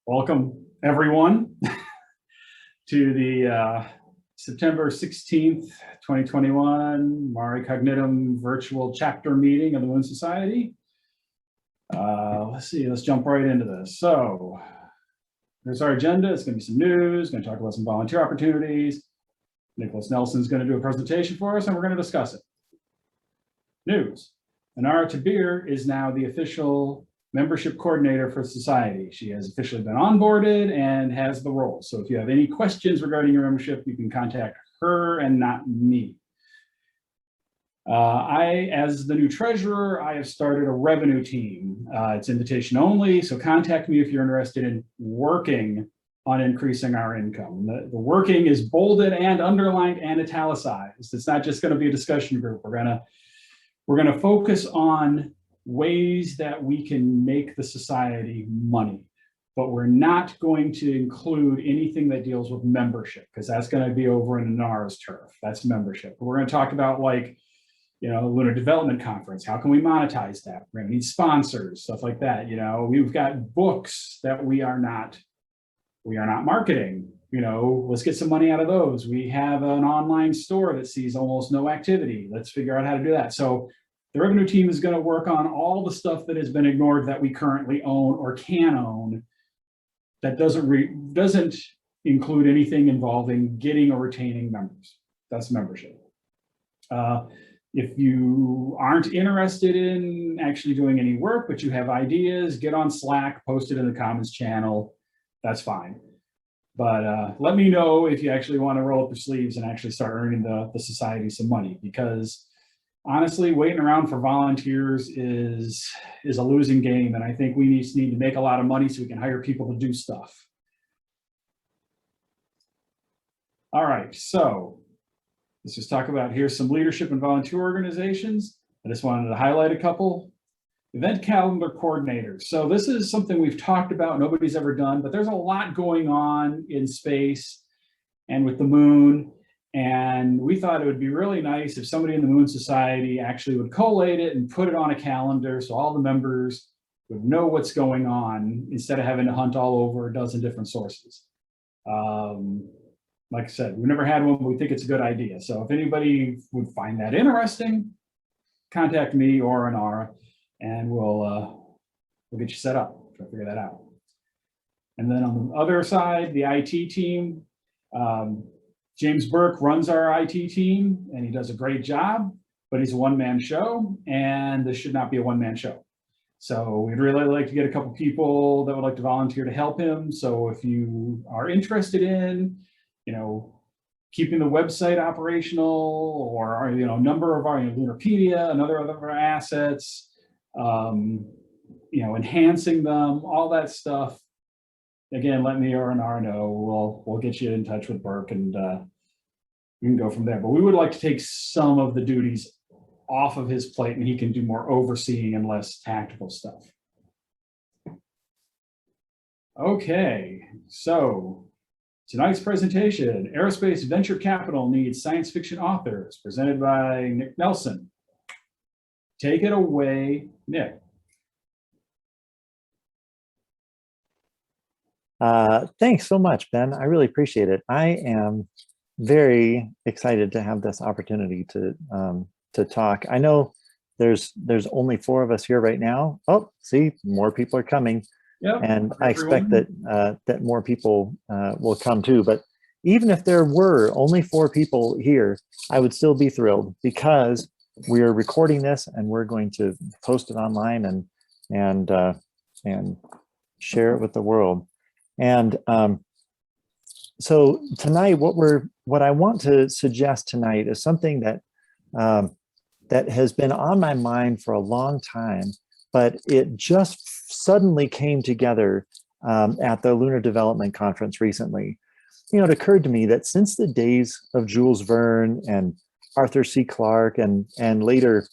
Welcome, everyone, to the September 16th, 2021 Mare Cognitum virtual chapter meeting of the Moon Society. Let's jump right into this. So here's our agenda. It's going to be some news, going to talk about some volunteer opportunities. Nicolas Nelson's going to do a presentation for us, and we're going to discuss it. News. Inara Tabir is now the official membership coordinator for the society. She has officially been onboarded and has the role. So if you have any questions regarding your membership, you can contact her and not me. As the new treasurer, I have started a revenue team. It's invitation only, so contact me if you're interested in working on increasing our income. The working is bolded and underlined and italicized. It's not just going to be a discussion group. We're gonna focus on ways that we can make the society money, but we're not going to include anything that deals with membership, because that's going to be over in Inara's turf. That's membership. But we're going to talk about, like, Lunar Development Conference. How can we monetize that? We're going to need sponsors, stuff like that. We've got books that we are not marketing. Let's get some money out of those. We have an online store that sees almost no activity. Let's figure out how to do that. So the revenue team is going to work on all the stuff that has been ignored that we currently own or can own that doesn't include anything involving getting or retaining members. That's membership. If you aren't interested in actually doing any work, but you have ideas, get on Slack, post it in the Commons channel. That's fine. But let me know if you actually want to roll up your sleeves and actually start earning the society some money, because honestly, waiting around for volunteers is a losing game, and I think we need to make a lot of money so we can hire people to do stuff. All right, so let's just talk about, here's some leadership and volunteer organizations. I just wanted to highlight a couple. Event calendar coordinators. So this is something we've talked about, nobody's ever done, but there's a lot going on in space and with the moon. And we thought it would be really nice if somebody in the Moon Society actually would collate it and put it on a calendar so all the members would know what's going on instead of having to hunt all over a dozen different sources. Like I said, we've never had one, but we think it's a good idea. So if anybody would find that interesting, contact me or Inara, and we'll get you set up. Try to figure that out. And then on the other side, the IT team. James Burke runs our IT team, and he does a great job, but he's a one-man show, and this should not be a one-man show. So we'd really like to get a couple people that would like to volunteer to help him. So if you are interested in, keeping the website operational, or a number of our Lunarpedia, another of our assets, enhancing them, all that stuff. Again, let me or Inara know. We'll get you in touch with Burke, and we can go from there. But we would like to take some of the duties off of his plate, and he can do more overseeing and less tactical stuff. Okay, so tonight's presentation, Aerospace Venture Capital Needs Science Fiction Authors, presented by Nick Nelson. Take it away, Nick. Thanks so much, Ben. I really appreciate it. I am very excited to have this opportunity to talk. I know there's only 4 of us here right now. Oh, see, more people are coming. Yep, and I expect that more people will come too. But even if there were only 4 people here, I would still be thrilled, because we are recording this and we're going to post it online and share it with the world. And so tonight, what I want to suggest tonight is something that that has been on my mind for a long time, but it just suddenly came together at the Lunar Development Conference recently. It occurred to me that since the days of Jules Verne and Arthur C. Clarke and later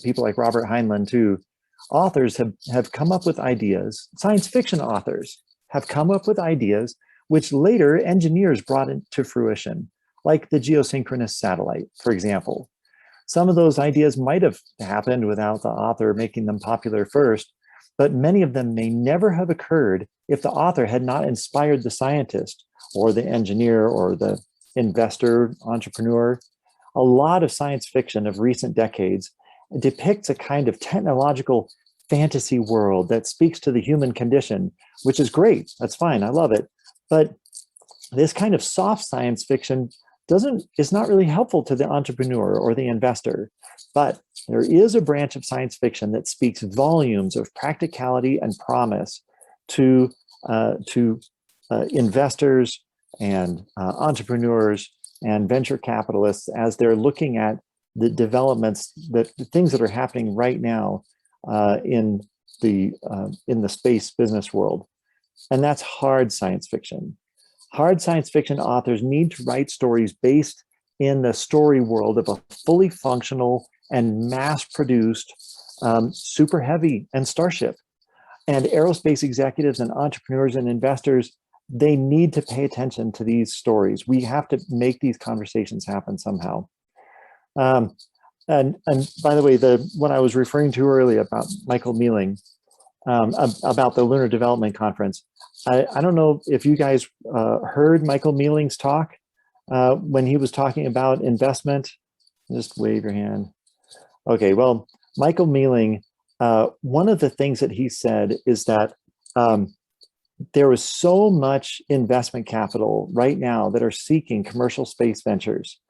people like Robert Heinlein too, authors have come up with ideas, science fiction authors have come up with ideas which later engineers brought into fruition, like the geosynchronous satellite, for example. Some of those ideas might have happened without the author making them popular first, but many of them may never have occurred if the author had not inspired the scientist or the engineer or the investor, entrepreneur. A lot of science fiction of recent decades depicts a kind of technological fantasy world that speaks to the human condition, which is great. That's fine. I love it. But this kind of soft science fiction is not really helpful to the entrepreneur or the investor. But there is a branch of science fiction that speaks volumes of practicality and promise to investors and entrepreneurs and venture capitalists as they're looking at the developments, the things that are happening right now in the space business world. And that's hard science fiction. Hard science fiction authors need to write stories based in the story world of a fully functional and mass-produced super heavy and starship. And aerospace executives and entrepreneurs and investors, they need to pay attention to these stories. We have to make these conversations happen somehow. And by the way, what I was referring to earlier about Michael Mealing, about the Lunar Development Conference, I don't know if you guys heard Michael Mealing's talk when he was talking about investment. Just wave your hand. Okay, well, Michael Mealing, one of the things that he said is that there is so much investment capital right now that are seeking commercial space ventures.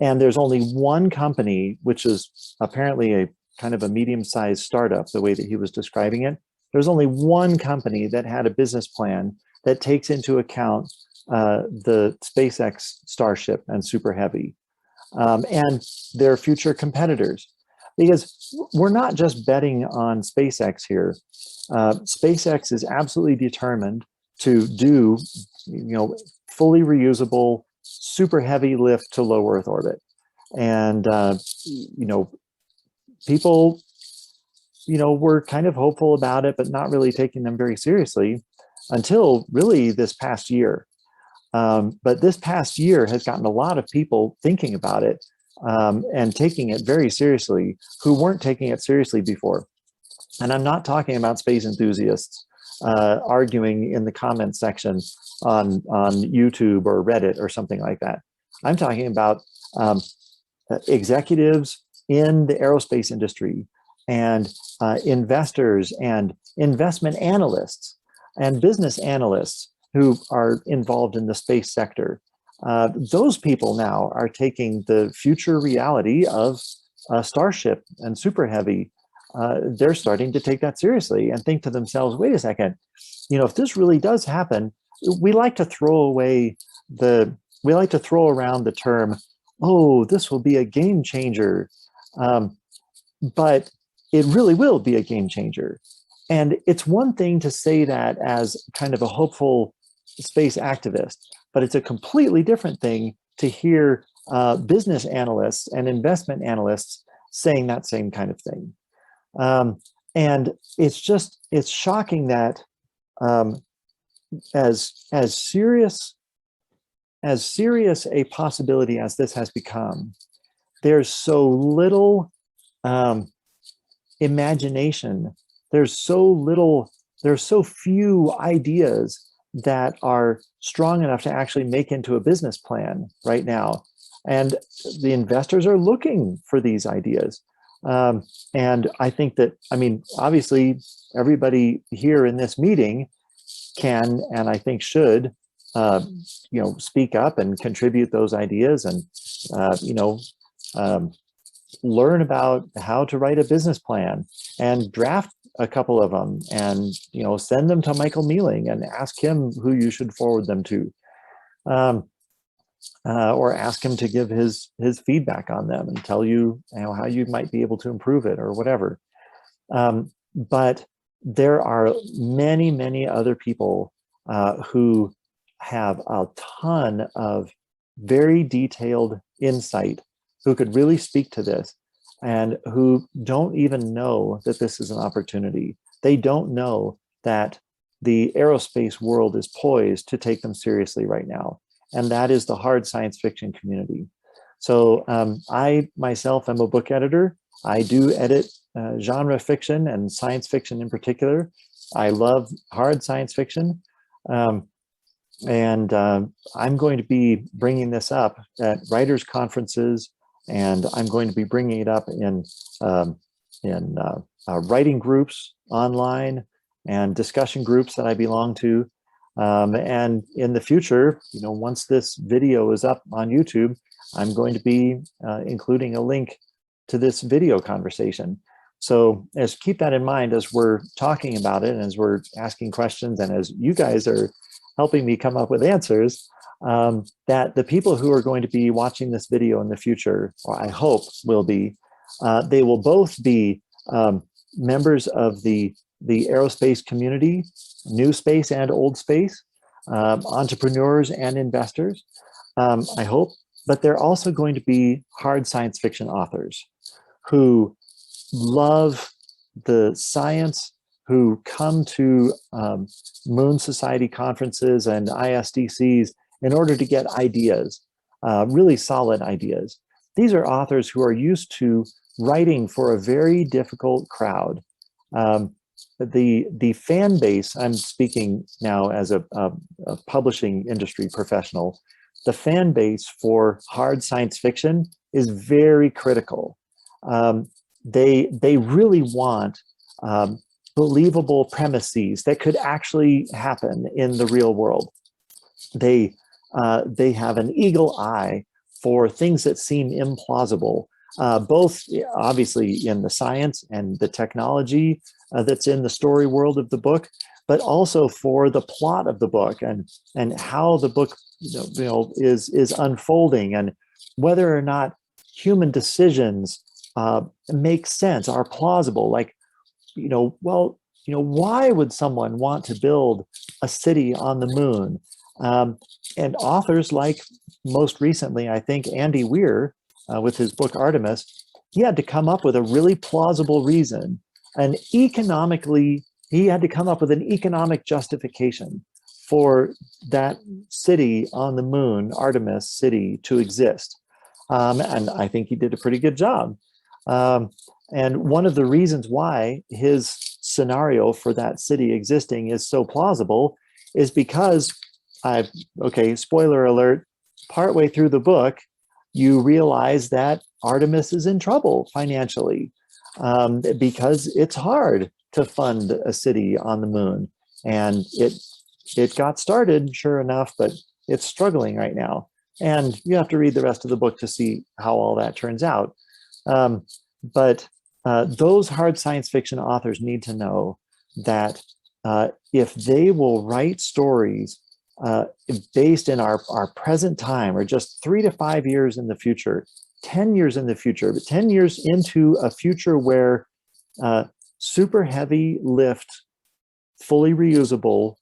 And there's only one company, which is apparently a kind of a medium-sized startup, the way that he was describing it. There's only one company that had a business plan that takes into account the SpaceX Starship and Super Heavy and their future competitors. Because we're not just betting on SpaceX here. SpaceX is absolutely determined to do, fully reusable, super heavy lift to low Earth orbit. And, people, were kind of hopeful about it, but not really taking them very seriously until really this past year. But this past year has gotten a lot of people thinking about it and taking it very seriously who weren't taking it seriously before. And I'm not talking about space enthusiasts arguing in the comments section on YouTube or Reddit or something like that. I'm talking about executives in the aerospace industry and investors and investment analysts and business analysts who are involved in the space sector. Those people now are taking the future reality of Starship and Super Heavy. They're starting to take that seriously and think to themselves, wait a second, if this really does happen, we like to throw around the term, oh, this will be a game changer. But it really will be a game changer. And it's one thing to say that as kind of a hopeful space activist, but it's a completely different thing to hear business analysts and investment analysts saying that same kind of thing. And it's shocking that as serious a possibility as this has become, there's so little imagination. There's so few ideas that are strong enough to actually make into a business plan right now. And the investors are looking for these ideas. And I think that, obviously everybody here in this meeting can, and I think should, speak up and contribute those ideas and, learn about how to write a business plan and draft a couple of them and, send them to Michael Mealing and ask him who you should forward them to. Or ask him to give his feedback on them and tell you, how you might be able to improve it or whatever. But there are many, many other people who have a ton of very detailed insight who could really speak to this and who don't even know that this is an opportunity. They don't know that the aerospace world is poised to take them seriously right now. And that is the hard science fiction community. So I myself am a book editor. I do edit genre fiction and science fiction in particular. I love hard science fiction. And I'm going to be bringing this up at writers' conferences, and I'm going to be bringing it up in writing groups online and discussion groups that I belong to. And in the future, once this video is up on YouTube, I'm going to be including a link to this video conversation. So keep that in mind as we're talking about it, and as we're asking questions, and as you guys are helping me come up with answers, that the people who are going to be watching this video in the future, or I hope will be, they will both be members of the aerospace community, new space and old space, entrepreneurs and investors, I hope, but they're also going to be hard science fiction authors who love the science, who come to Moon Society conferences and ISDCs in order to get ideas, really solid ideas. These are authors who are used to writing for a very difficult crowd. The fan base, I'm speaking now as a publishing industry professional, the fan base for hard science fiction is very critical. They really want believable premises that could actually happen in the real world. They have an eagle eye for things that seem implausible, both obviously in the science and the technology that's in the story world of the book, but also for the plot of the book and how the book is unfolding, and whether or not human decisions make sense, are plausible. Like, why would someone want to build a city on the moon? And authors like, most recently, I think, Andy Weir, with his book Artemis, he had to come up with a really plausible reason. And economically, he had to come up with an economic justification for that city on the moon, Artemis city, to exist. And I think he did a pretty good job. And one of the reasons why his scenario for that city existing is so plausible is because spoiler alert, partway through the book, you realize that Artemis is in trouble financially because it's hard to fund a city on the moon. And it got started, sure enough, but it's struggling right now. And you have to read the rest of the book to see how all that turns out. But those hard science fiction authors need to know that if they will write stories based in our present time, or just 3 to 5 years in the future, 10 years in the future, but 10 years into a future where super heavy lift, fully reusable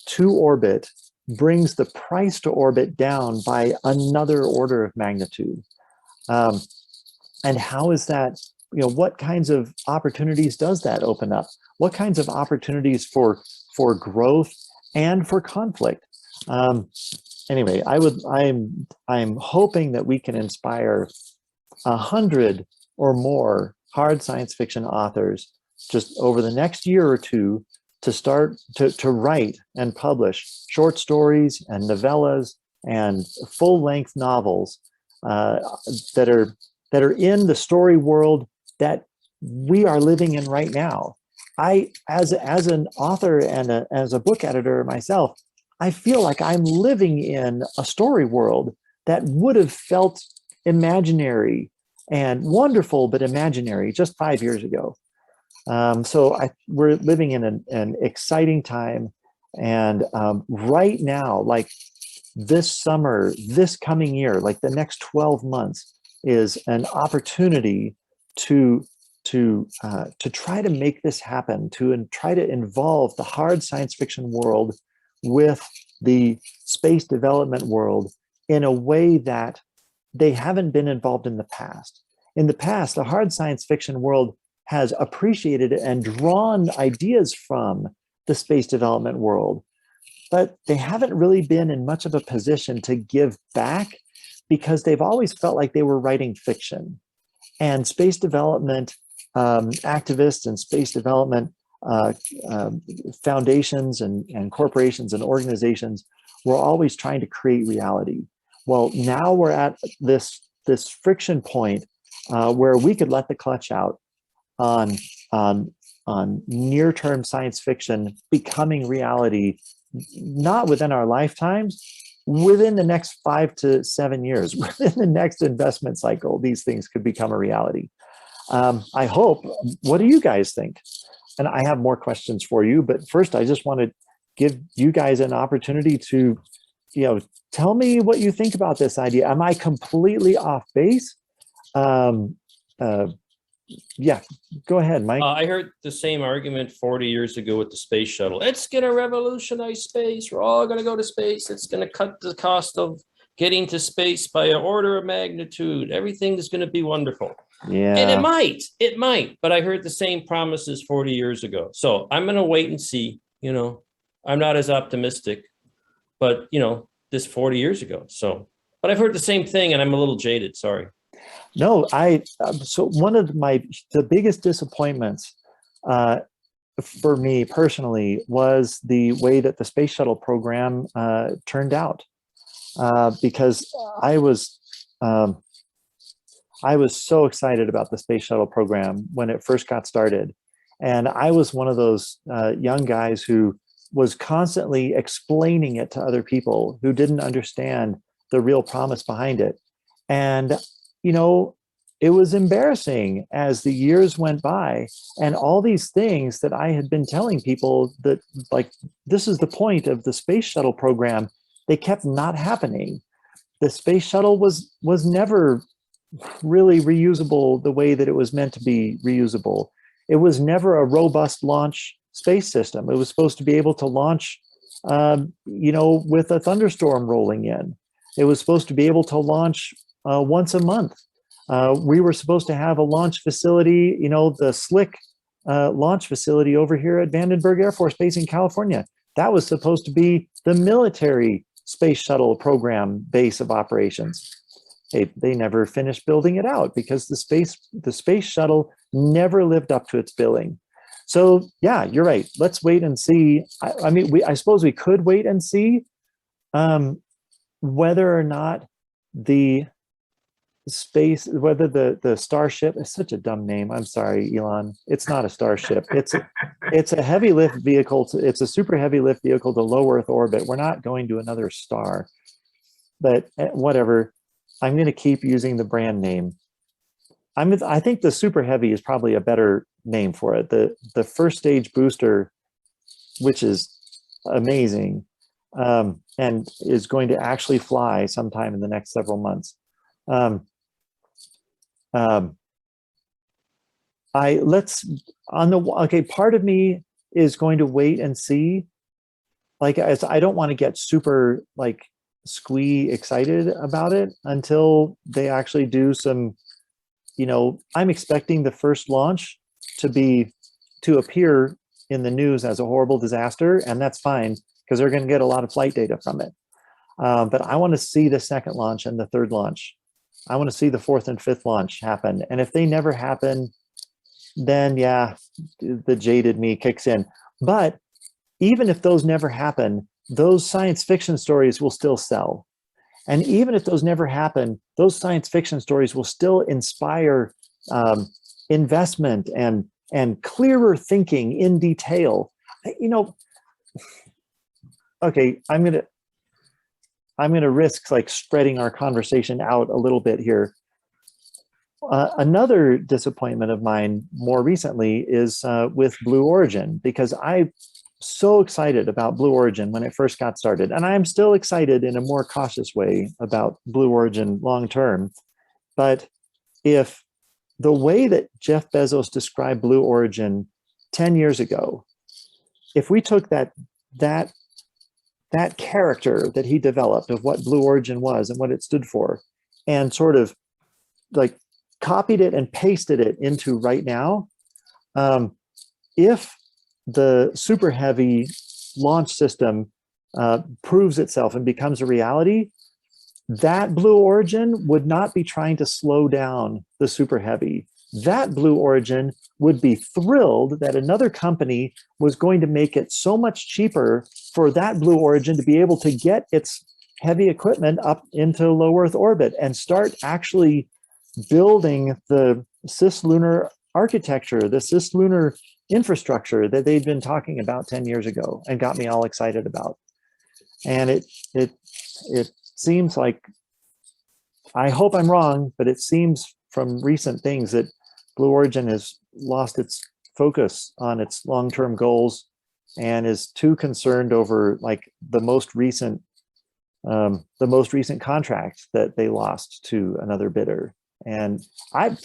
to orbit brings the price to orbit down by another order of magnitude. And how is that, what kinds of opportunities does that open up? What kinds of opportunities for growth and for conflict? Anyway, I'm hoping that we can inspire 100 or more hard science fiction authors just over the next year or two to start to write and publish short stories and novellas and full-length novels that are in the story world that we are living in right now. As an author and as a book editor myself, I feel like I'm living in a story world that would have felt imaginary and wonderful, but imaginary just 5 years ago. So we're living in an exciting time. And right now, like this summer, this coming year, like the next 12 months is an opportunity to try to make this happen, and try to involve the hard science fiction world with the space development world in a way that they haven't been involved in the past. In the past, the hard science fiction world has appreciated and drawn ideas from the space development world, but they haven't really been in much of a position to give back because they've always felt like they were writing fiction. and space development activists and space development foundations and corporations and organizations were always trying to create reality. Well, now we're at this friction point where we could let the clutch out on near-term science fiction becoming reality, not within our lifetimes, within the next 5 to 7 years, within the next investment cycle, these things could become a reality. I hope. What do you guys think? And I have more questions for you, but first I just want to give you guys an opportunity to, tell me what you think about this idea. Am I completely off base? Yeah, go ahead, Mike. I heard the same argument 40 years ago with the space shuttle. It's going to revolutionize space. We're all going to go to space. It's going to cut the cost of getting to space by an order of magnitude. Everything is going to be wonderful. Yeah. And it might, but I heard the same promises 40 years ago. So I'm going to wait and see, I'm not as optimistic, but this 40 years ago. So, but I've heard the same thing and I'm a little jaded. Sorry. No, so one of the biggest disappointments for me personally was the way that the space shuttle program turned out, because I was so excited about the space shuttle program when it first got started. And I was one of those young guys who was constantly explaining it to other people who didn't understand the real promise behind it. And it was embarrassing as the years went by, and all these things that I had been telling people that, like, this is the point of the space shuttle program, they kept not happening. The space shuttle was never really reusable the way that it was meant to be reusable. It was never a robust launch space system. It was supposed to be able to launch, with a thunderstorm rolling in. It was supposed to be able to launch once a month. We were supposed to have a launch facility, the Slick launch facility over here at Vandenberg Air Force Base in California. That was supposed to be the military space shuttle program base of operations. They never finished building it out because the space shuttle never lived up to its billing. So yeah, you're right. Let's wait and see. I suppose we could wait and see whether or not the Starship is such a dumb name. I'm sorry, Elon. It's not a Starship. It's a heavy lift vehicle. It's a super heavy lift vehicle to low Earth orbit. We're not going to another star, but whatever. I'm going to keep using the brand name. I think the Super Heavy is probably a better name for it. The first stage booster, which is amazing, and is going to actually fly sometime in the next several months. Part of me is going to wait and see. I don't want to get super excited about it until they actually do some, I'm expecting the first launch to appear in the news as a horrible disaster, and that's fine because they're going to get a lot of flight data from it. But I want to see the second launch and the third launch. I want to see the fourth and fifth launch happen. And if they never happen, then yeah, the jaded me kicks in. But even if those never happen, those science fiction stories will still sell. And even if those never happen, those science fiction stories will still inspire investment and clearer thinking in detail. Okay, I'm gonna risk spreading our conversation out a little bit here. Another disappointment of mine more recently is with Blue Origin, because I'm so excited about Blue Origin when it first got started. And I'm still excited in a more cautious way about Blue Origin long term. But if the way that Jeff Bezos described Blue Origin 10 years ago, if we took that character that he developed of what Blue Origin was and what it stood for, and sort of copied it and pasted it into right now, if the Super Heavy launch system proves itself and becomes a reality, that Blue Origin would not be trying to slow down the Super Heavy. That Blue Origin would be thrilled that another company was going to make it so much cheaper for that Blue Origin to be able to get its heavy equipment up into low Earth orbit and start actually building the cislunar architecture, the cislunar infrastructure that they'd been talking about 10 years ago and got me all excited about. And it seems like, I hope I'm wrong, but it seems from recent things that Blue Origin has lost its focus on its long-term goals and is too concerned over like the most recent contract that they lost to another bidder. And I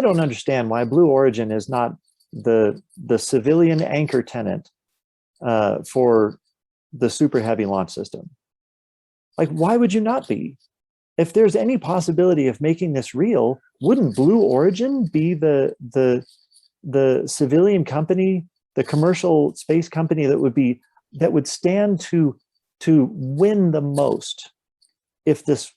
don't understand why Blue Origin is not the civilian anchor tenant for the Super Heavy launch system. Like, why would you not be? If there's any possibility of making this real, wouldn't Blue Origin be the civilian company, the commercial space company that would stand to win the most if this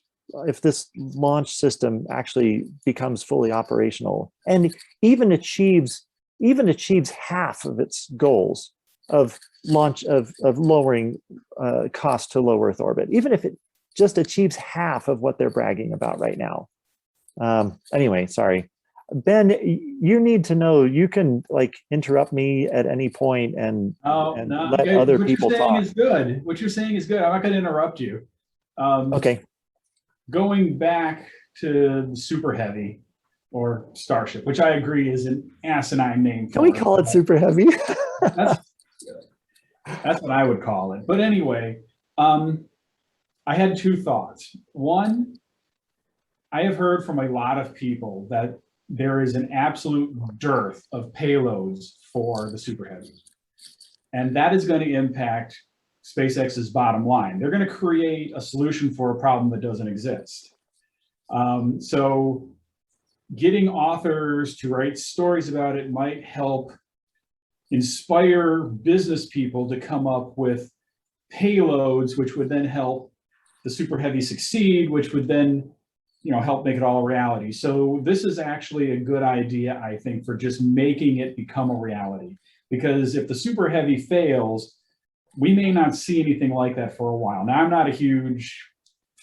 launch system actually becomes fully operational and even achieves half of its goals of launch of lowering cost to low Earth orbit, even if it just achieves half of what they're bragging about right now. Anyway, sorry. Ben, you need to know, you can like interrupt me at any point and let other people talk. What you're saying is good. I'm not going to interrupt you. Okay. Going back to the Super Heavy or Starship, which I agree is an asinine name. Can we call it Super Heavy? That's what I would call it. But anyway, I had two thoughts. One, I have heard from a lot of people that there is an absolute dearth of payloads for the Super Heavy. And that is going to impact SpaceX's bottom line. They're going to create a solution for a problem that doesn't exist. So getting authors to write stories about it might help inspire business people to come up with payloads, which would then help the Super Heavy succeed, which would then help make it all a reality. So this is actually a good idea, I think, for just making it become a reality. Because if the Super Heavy fails, we may not see anything like that for a while. Now, I'm not a huge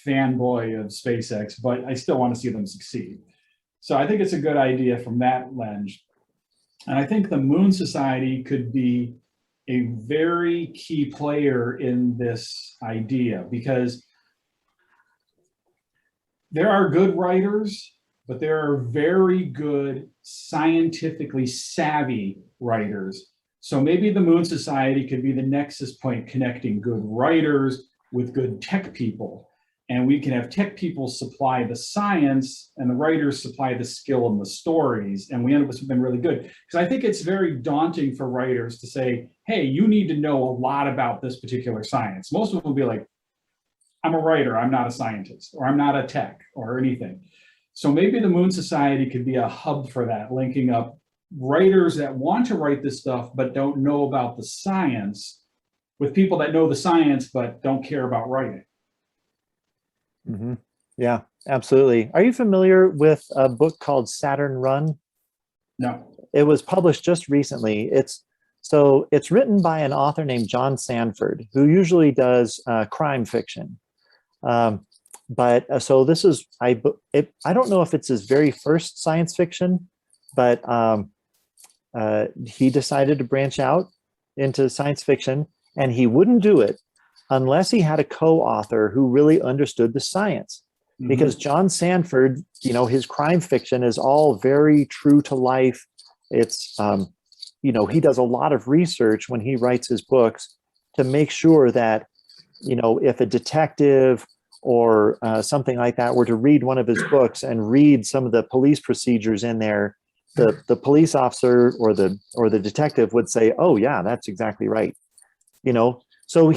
fanboy of SpaceX, but I still want to see them succeed. So I think it's a good idea from that lens. And I think the Moon Society could be a very key player in this idea, because there are good writers, but there are very good scientifically savvy writers. So maybe the Moon Society could be the nexus point connecting good writers with good tech people. And we can have tech people supply the science and the writers supply the skill and the stories. And we end up with something really good. Because I think it's very daunting for writers to say, hey, you need to know a lot about this particular science. Most of them will be like, I'm a writer, I'm not a scientist, or I'm not a tech or anything. So maybe the Moon Society could be a hub for that, linking up writers that want to write this stuff but don't know about the science with people that know the science but don't care about writing. Mm-hmm. Yeah, absolutely. Are you familiar with a book called Saturn Run? No. It was published just recently. It's written by an author named John Sanford, who usually does crime fiction. So this is, I don't know if it's his very first science fiction, but he decided to branch out into science fiction, and he wouldn't do it unless he had a co-author who really understood the science. Mm-hmm. Because John Sanford, his crime fiction is all very true to life. It's, he does a lot of research when he writes his books to make sure that, if a detective or something like that were to read one of his books and read some of the police procedures in there, the police officer or the detective would say, oh yeah, that's exactly right. So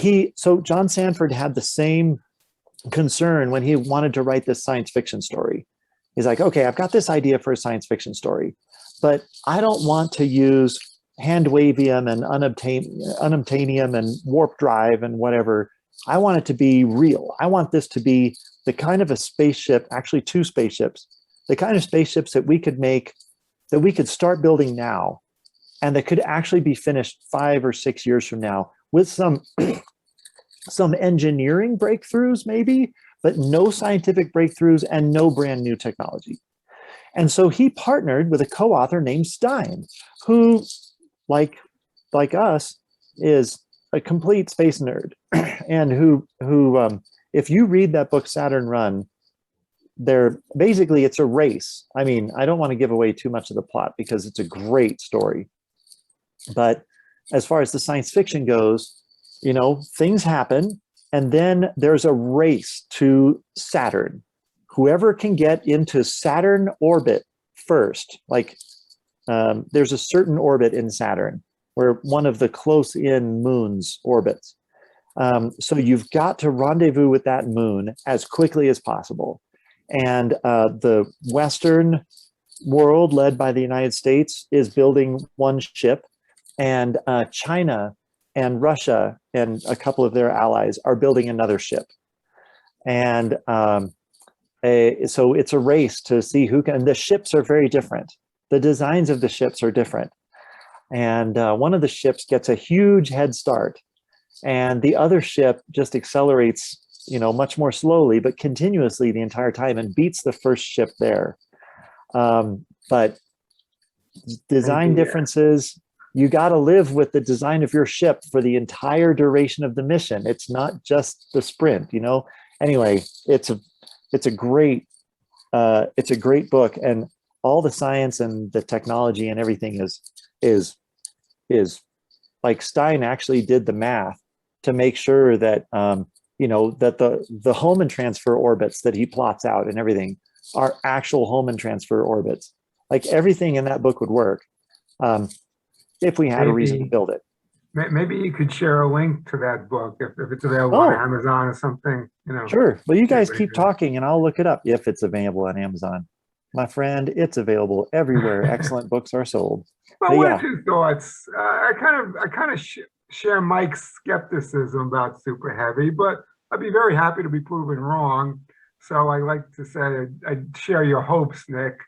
John Sanford had the same concern when he wanted to write this science fiction story. He's like, okay, I've got this idea for a science fiction story, but I don't want to use hand wavium and unobtainium and warp drive and whatever I want it to be real. I want this to be the kind of a spaceship, actually 2 spaceships, the kind of spaceships that we could make, that we could start building now, and that could actually be finished 5 or 6 years from now with some engineering breakthroughs maybe, but no scientific breakthroughs and no brand new technology. And so he partnered with a co-author named Stein, who, like us, is a complete space nerd, and who if you read that book Saturn Run, it's a race. I mean, I don't want to give away too much of the plot because it's a great story, but as far as the science fiction goes, things happen, and then there's a race to Saturn. Whoever can get into Saturn orbit first, there's a certain orbit in Saturn where one of the close-in moons orbits. So you've got to rendezvous with that moon as quickly as possible. And the Western world, led by the United States, is building one ship, and China and Russia and a couple of their allies are building another ship. And so it's a race to see who can, and the ships are very different. The designs of the ships are different. And one of the ships gets a huge head start, and the other ship just accelerates, much more slowly, but continuously the entire time, and beats the first ship there. But design differences, you got to live with the design of your ship for the entire duration of the mission. It's not just the sprint, Anyway, it's a great book, and all the science and the technology and everything is like Stein actually did the math to make sure that that the Hohmann transfer orbits that he plots out and everything are actual Hohmann transfer orbits. Like everything in that book would work if we had a reason to build it. Maybe you could share a link to that book if it's available on Amazon or something. Sure. Well, you guys keep talking and I'll look it up if it's available on Amazon. My friend, it's available everywhere. Excellent books are sold. Well, one or two thoughts. I kind of share Mike's skepticism about Super Heavy, but I'd be very happy to be proven wrong. So I like to say I share your hopes, Nick.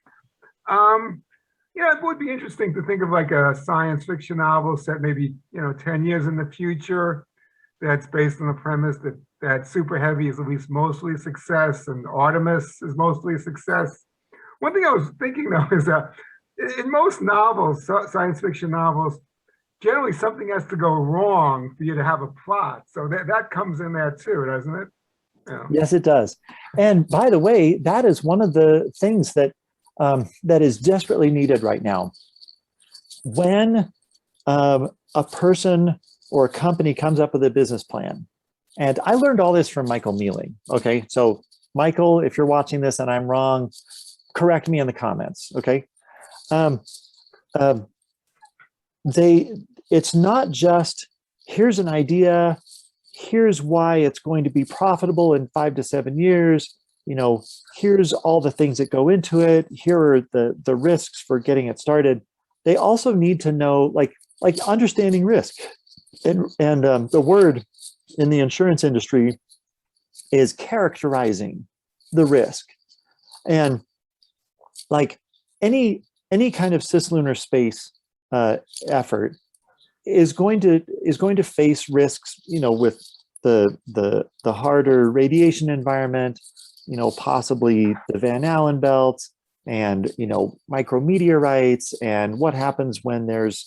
It would be interesting to think of like a science fiction novel set maybe 10 years in the future that's based on the premise that Super Heavy is at least mostly a success and Artemis is mostly a success. One thing I was thinking though is that in most novels, science fiction novels, generally something has to go wrong for you to have a plot. So that comes in there too, doesn't it? Yeah. Yes, it does. And by the way, that is one of the things that is desperately needed right now. When a person or a company comes up with a business plan, and I learned all this from Michael Mealing. Okay, so Michael, if you're watching this and I'm wrong, correct me in the comments. Okay, it's not just here's an idea, here's why it's going to be profitable in 5 to 7 years. Here's all the things that go into it. Here are the risks for getting it started. They also need to know, like understanding risk, and the word in the insurance industry is characterizing the risk. And like any kind of cislunar space effort is going to face risks, with the harder radiation environment, possibly the Van Allen belt, and micrometeorites, and what happens when there's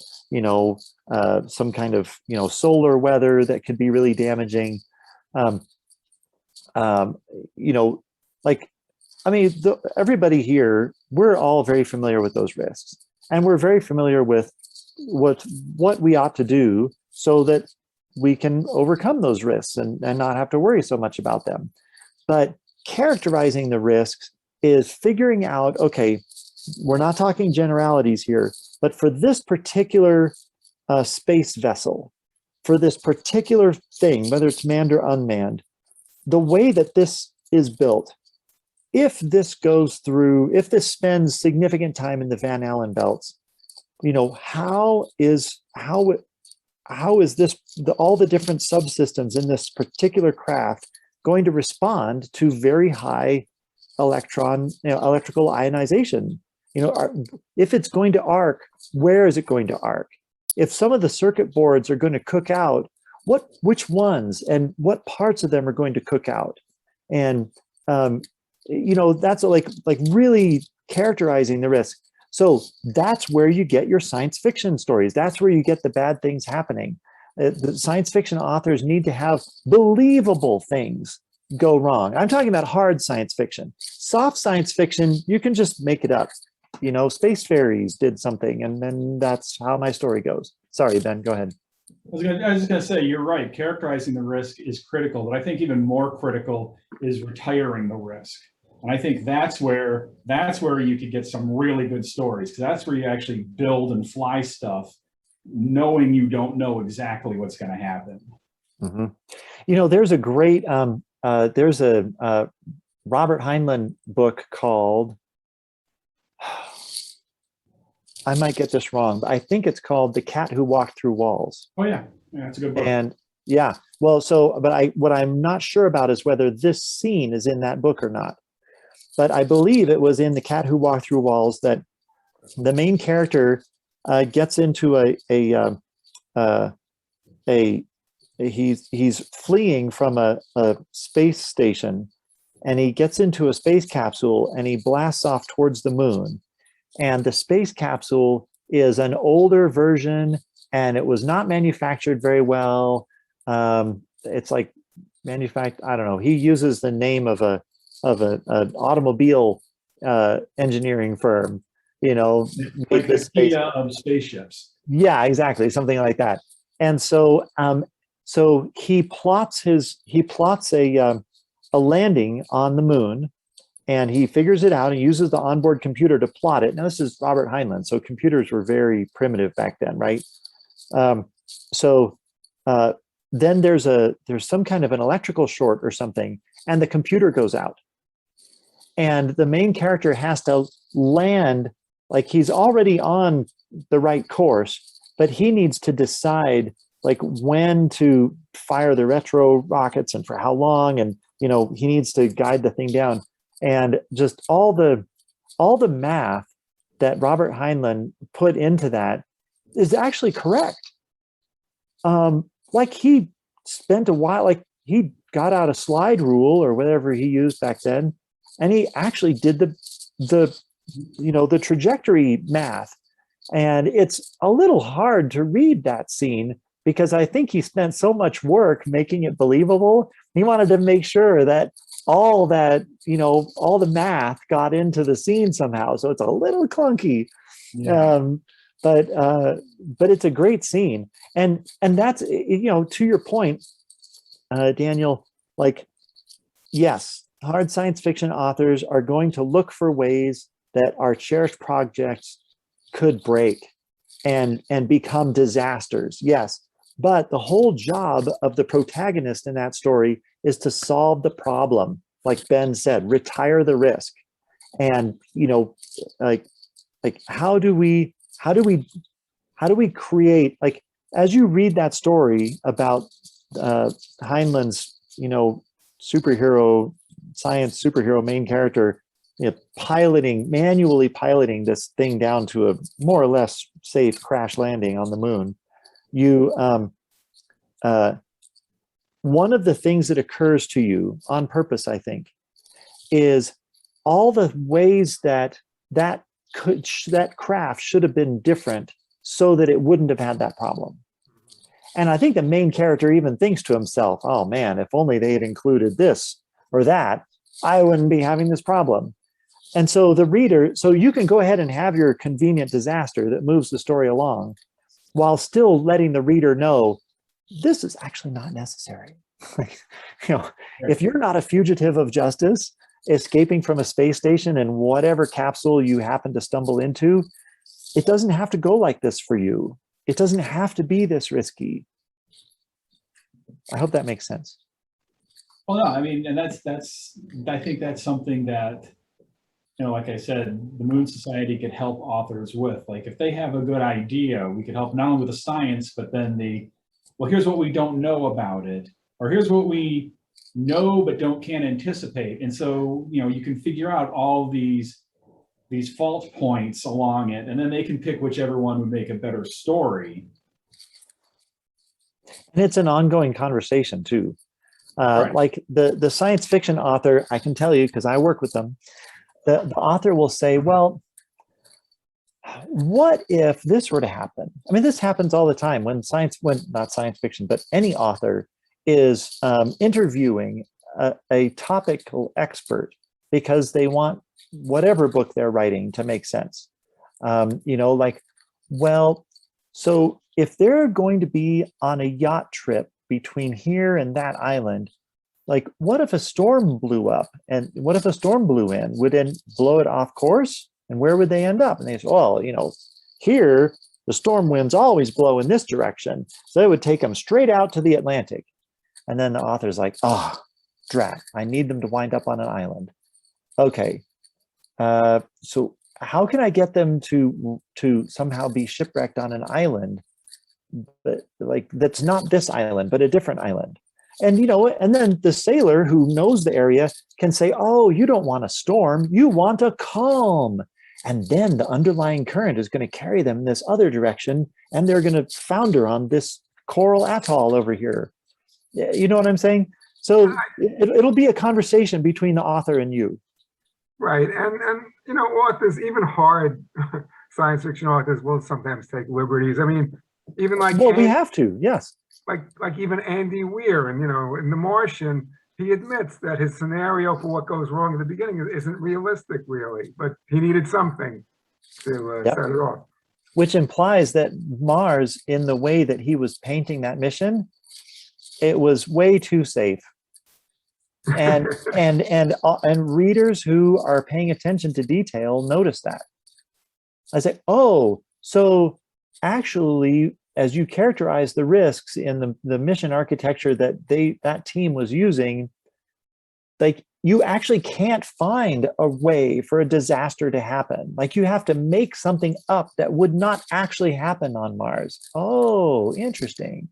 some kind of solar weather that could be really damaging. Everybody here, we're all very familiar with those risks, and we're very familiar with what we ought to do so that we can overcome those risks and not have to worry so much about them. But characterizing the risks is figuring out, okay, we're not talking generalities here, but for this particular space vessel, for this particular thing, whether it's manned or unmanned, the way that this is built, if this spends significant time in the Van Allen belts, how how is this, all the different subsystems in this particular craft going to respond to very high electrical ionization? If it's going to arc, where is it going to arc? If some of the circuit boards are going to cook out, which ones and what parts of them are going to cook out? And that's like really characterizing the risk. So that's where you get your science fiction stories. That's where you get the bad things happening. The science fiction authors need to have believable things go wrong. I'm talking about hard science fiction. Soft science fiction, you can just make it up. Space fairies did something, and then that's how my story goes. Sorry, Ben, go ahead. I was just going to say, you're right. Characterizing the risk is critical, but I think even more critical is retiring the risk. And I think that's where you could get some really good stories, because that's where you actually build and fly stuff, knowing you don't know exactly what's going to happen. Mm-hmm. There's a great there's a Robert Heinlein book called, I might get this wrong, but I think it's called The Cat Who Walked Through Walls. Oh yeah, that's a good book. And yeah, well, what I'm not sure about is whether this scene is in that book or not. But I believe it was in The Cat Who Walked Through Walls that the main character gets into he's fleeing from a space station, and he gets into a space capsule and he blasts off towards the moon. And the space capsule is an older version, and it was not manufactured very well. It's like I don't know. He uses the name of an automobile engineering firm, like the idea of spaceships. Yeah, exactly, something like that. And so he plots a landing on the moon, and he figures it out and uses the onboard computer to plot it. Now, this is Robert Heinlein, so computers were very primitive back then, right? Then there's some kind of an electrical short or something, and the computer goes out. And the main character has to land, like he's already on the right course, but he needs to decide like when to fire the retro rockets and for how long, and he needs to guide the thing down. And just all the math that Robert Heinlein put into that is actually correct. Like he spent a while, like he got out a slide rule or whatever he used back then, and he actually did the trajectory math. And it's a little hard to read that scene because I think he spent so much work making it believable. He wanted to make sure that all the math got into the scene somehow. So it's a little clunky. Yeah. But it's a great scene. And that's, to your point, Daniel, like, yes, hard science fiction authors are going to look for ways that our cherished projects could break and become disasters. Yes. But the whole job of the protagonist in that story is to solve the problem. Like Ben said, retire the risk. And, like how do we create, like, as you read that story about Heinlein's, science superhero main character, manually piloting this thing down to a more or less safe crash landing on the moon, one of the things that occurs to you on purpose, I think, is all the ways that craft should have been different so that it wouldn't have had that problem. And I think the main character even thinks to himself, oh man, if only they had included this or that, I wouldn't be having this problem. And so you can go ahead and have your convenient disaster that moves the story along while still letting the reader know this is actually not necessary. If you're not a fugitive of justice, escaping from a space station in whatever capsule you happen to stumble into, it doesn't have to go like this for you. It doesn't have to be this risky. I hope that makes sense. Well, no, I mean, and I think that's something that, like I said, the Moon Society could help authors with. Like, if they have a good idea, we could help not only with the science, but then the well, here's what we don't know about it, or here's what we know but can't anticipate. And so, you can figure out all these fault points along it, and then they can pick whichever one would make a better story. And it's an ongoing conversation too. Right. Like the science fiction author, I can tell you because I work with them, the author will say, well, what if this were to happen? I mean, this happens all the time when not science fiction, but any author is interviewing a topical expert because they want whatever book they're writing to make sense. Like, well, so if they're going to be on a yacht trip between here and that island, like, what if a storm blew up, and what if a storm blew in? Would it blow it off course? And where would they end up? And they say, well, here the storm winds always blow in this direction, so it would take them straight out to the Atlantic. And then the author's like, oh, drat, I need them to wind up on an island. Okay, so how can I get them to somehow be shipwrecked on an island, but like that's not this island, but a different island? And and then the sailor who knows the area can say, oh, you don't want a storm, you want a calm. And then the underlying current is going to carry them in this other direction, and they're going to founder on this coral atoll over here. You know what I'm saying? So it'll be a conversation between the author and you. Right. And authors, even hard science fiction authors, will sometimes take liberties. I mean, even like, well, we have to, yes. Like even Andy Weir, and in The Martian, he admits that his scenario for what goes wrong at the beginning isn't realistic, really, but he needed something to set it off. Which implies that Mars, in the way that he was painting that mission, it was way too safe. And and readers who are paying attention to detail notice that. I say, oh, so actually, as you characterize the risks in the mission architecture that team was using, like, you actually can't find a way for a disaster to happen. Like, you have to make something up that would not actually happen on Mars. Oh, interesting.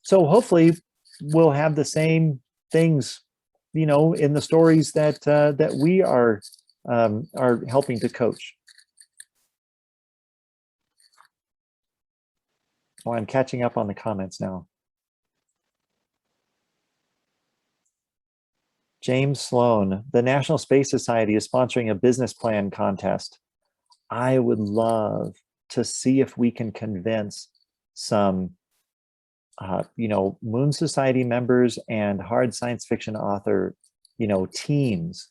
So hopefully we'll have the same things, in the stories that we are helping to coach. Oh, I'm catching up on the comments now. James Sloan, the National Space Society is sponsoring a business plan contest. I would love to see if we can convince some, Moon Society members and hard science fiction author, teams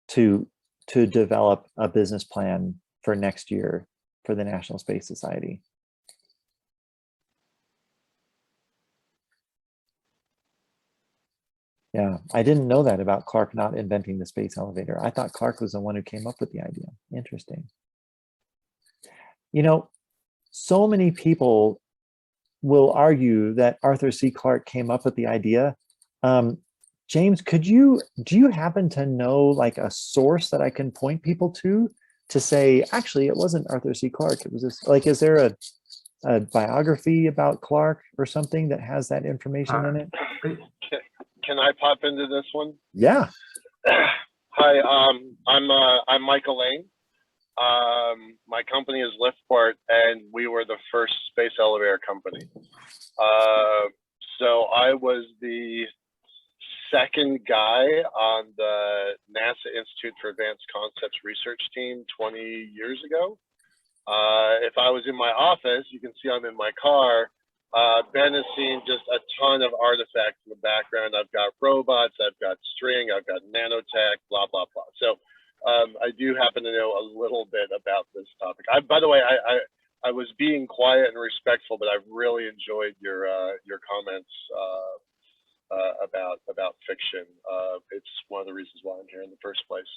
to develop a business plan for next year for the National Space Society. Yeah, I didn't know that about Clark not inventing the space elevator. I thought Clark was the one who came up with the idea. Interesting. So many people will argue that Arthur C. Clarke came up with the idea. James, do you happen to know like a source that I can point people to say, actually, it wasn't Arthur C. Clarke. It was this, like, is there a biography about Clarke or something that has that information in it? Can I pop into this one? Yeah. Hi, I'm Michael Lane. My company is Liftport, and we were the first space elevator company. So I was the second guy on the NASA Institute for Advanced Concepts research team 20 years ago. If I was in my office, you can see I'm in my car. Ben has seen just a ton of artifacts in the background. I've got robots, I've got string, I've got nanotech, blah, blah, blah. So I do happen to know a little bit about this topic. By the way, I was being quiet and respectful, but I've really enjoyed your comments about fiction. It's one of the reasons why I'm here in the first place.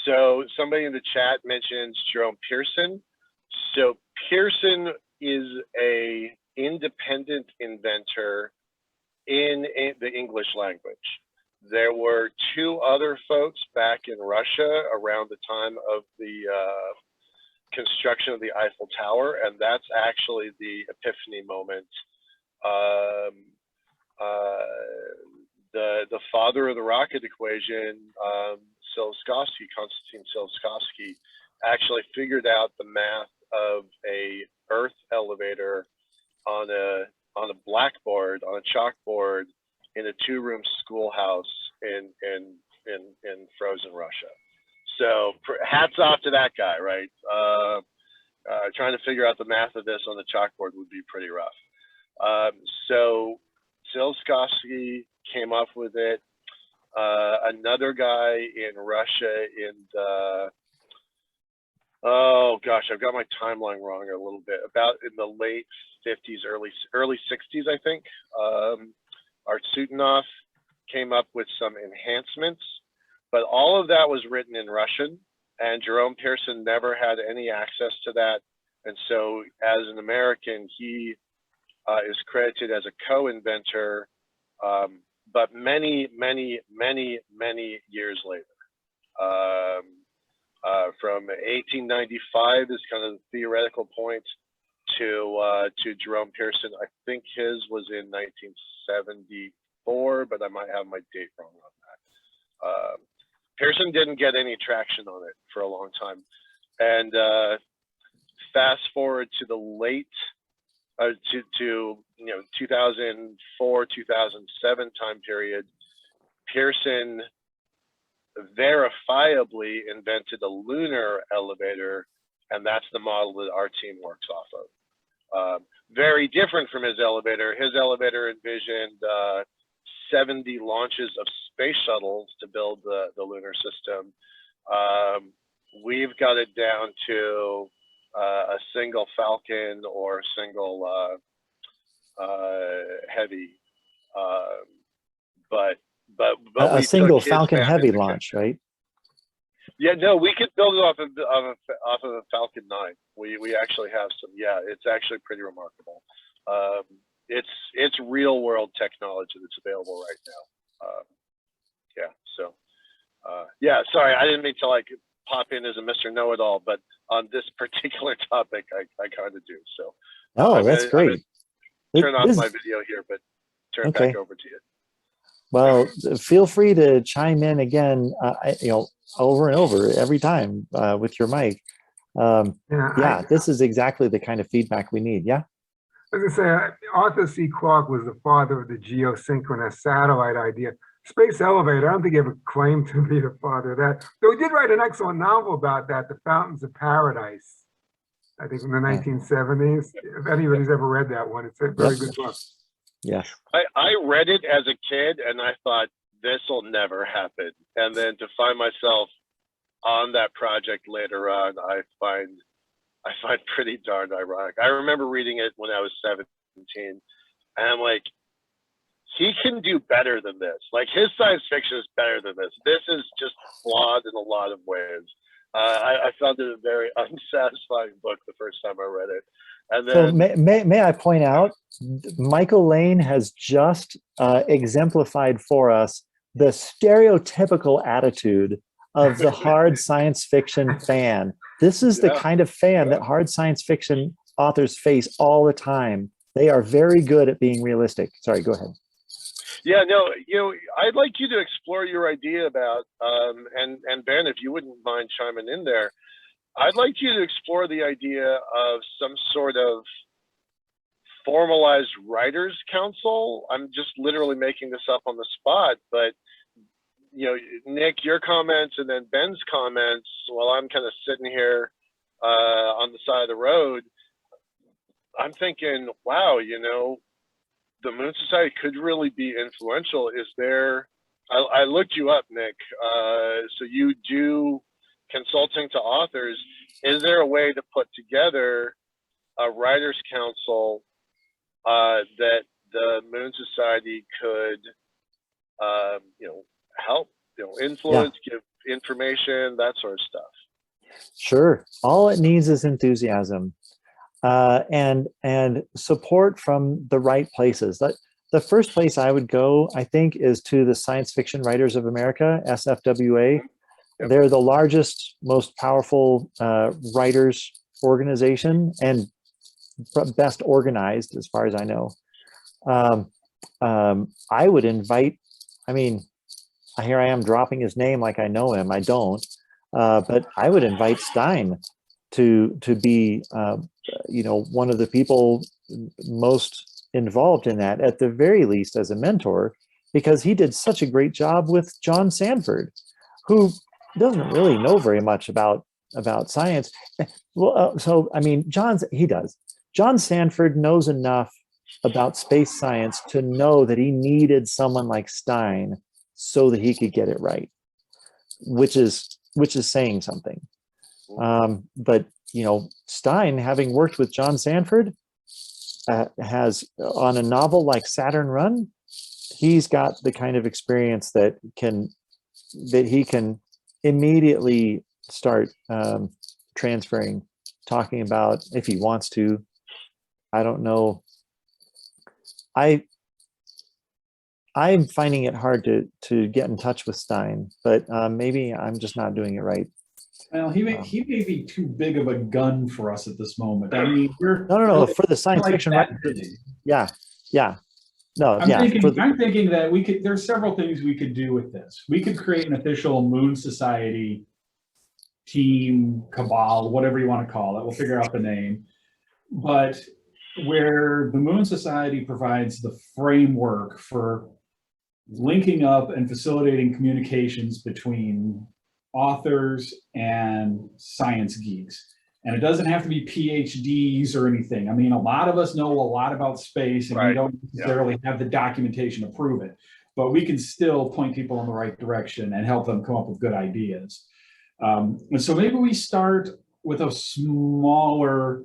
So somebody in the chat mentions Jerome Pearson. So Pearson is a independent inventor in the English language. There were two other folks back in Russia around the time of the construction of the Eiffel Tower, and that's actually the epiphany moment. The father of the rocket equation, Konstantin Tsiolkovsky, actually figured out the math of a Earth elevator on a blackboard, on a chalkboard, in a 2-room schoolhouse in frozen Russia. So hats off to that guy, right? Trying to figure out the math of this on the chalkboard would be pretty rough. So Tsiolkovsky came up with it. Another guy in Russia in the, oh gosh, I've got my timeline wrong a little bit, about in the late 50s, early 60s, I think. Artsutinov came up with some enhancements, but all of that was written in Russian, and Jerome Pearson never had any access to that. And so as an American, he is credited as a co-inventor, but many, many, many, many years later. From 1895 is kind of the theoretical point to Jerome Pearson. I think his was in 1974, but I might have my date wrong on that. Pearson didn't get any traction on it for a long time. And fast forward to the late, to 2004, 2007 time period, Pearson verifiably invented a lunar elevator, and that's the model that our team works off of. Very different from his elevator. His elevator envisioned 70 launches of space shuttles to build the lunar system. We've got it down to a single Falcon or a single Heavy, but a single Falcon Heavy launch, right? Yeah, no, we could build it off of a Falcon 9. We actually have some. Yeah, it's actually pretty remarkable. It's real world technology that's available right now. Yeah, so yeah, sorry, I didn't mean to like pop in as a Mr. Know-it-all, but on this particular topic, I kind of do. So. Oh, that's great. Turn off my video here, but turn it back over to you. Well, feel free to chime in again, over and over every time with your mic. This is exactly the kind of feedback we need. Yeah. I was going to say, Arthur C. Clarke was the father of the geosynchronous satellite idea. Space elevator, I don't think he ever claimed to be the father of that. Though he did write an excellent novel about that, The Fountains of Paradise, I think in the 1970s. If anybody's ever read that one, it's a very good book. Yeah. I read it as a kid and I thought, this will never happen. And then to find myself on that project later on, I find pretty darn ironic. I remember reading it when I was 17 and I'm like, he can do better than this. Like his science fiction is better than this. This is just flawed in a lot of ways. I found it a very unsatisfying book the first time I read it. And then, so may I point out, Michael Lane has just exemplified for us the stereotypical attitude of the hard science fiction fan. This is the kind of fan that hard science fiction authors face all the time. They are very good at being realistic. Sorry, go ahead. Yeah, no, I'd like you to explore your idea about, and Ben, if you wouldn't mind chiming in there, I'd like you to explore the idea of some sort of formalized writers council. I'm just literally making this up on the spot, but Nick, your comments and then Ben's comments while I'm kind of sitting here on the side of the road, I'm thinking, wow, the Moon Society could really be influential. Is there, I looked you up, Nick, so you do consulting to authors. Is there a way to put together a writers council that the Moon Society could, help, influence, give information, that sort of stuff? Sure. All it needs is enthusiasm and support from the right places. The first place I would go, I think, is to the Science Fiction Writers of America, SFWA. They're the largest, most powerful writers organization and best organized, as far as I know. I would invite, I mean, here I am dropping his name like I know him. I don't, but I would invite Stein to be, one of the people most involved in that, at the very least as a mentor, because he did such a great job with John Sanford, who doesn't really know very much about science. Well, so I mean, he does. John Sanford knows enough about space science to know that he needed someone like Stein so that he could get it right, which is saying something. But Stein, having worked with John Sanford, has on a novel like Saturn Run, he's got the kind of experience that he can immediately start transferring, talking about, if he wants to. I don't know. I'm finding it hard to get in touch with Stein, but maybe I'm just not doing it right. Well, he may be too big of a gun for us at this moment. I mean, No, for the science like fiction, that right? big. Yeah. No, I'm yeah. thinking that there's several things we could do with this. We could create an official Moon Society team, cabal, whatever you want to call it. We'll figure out the name. But where the Moon Society provides the framework for linking up and facilitating communications between authors and science geeks. And it doesn't have to be PhDs or anything. I mean, a lot of us know a lot about space, and we don't necessarily have the documentation to prove it, but we can still point people in the right direction and help them come up with good ideas. And so maybe we start with a smaller,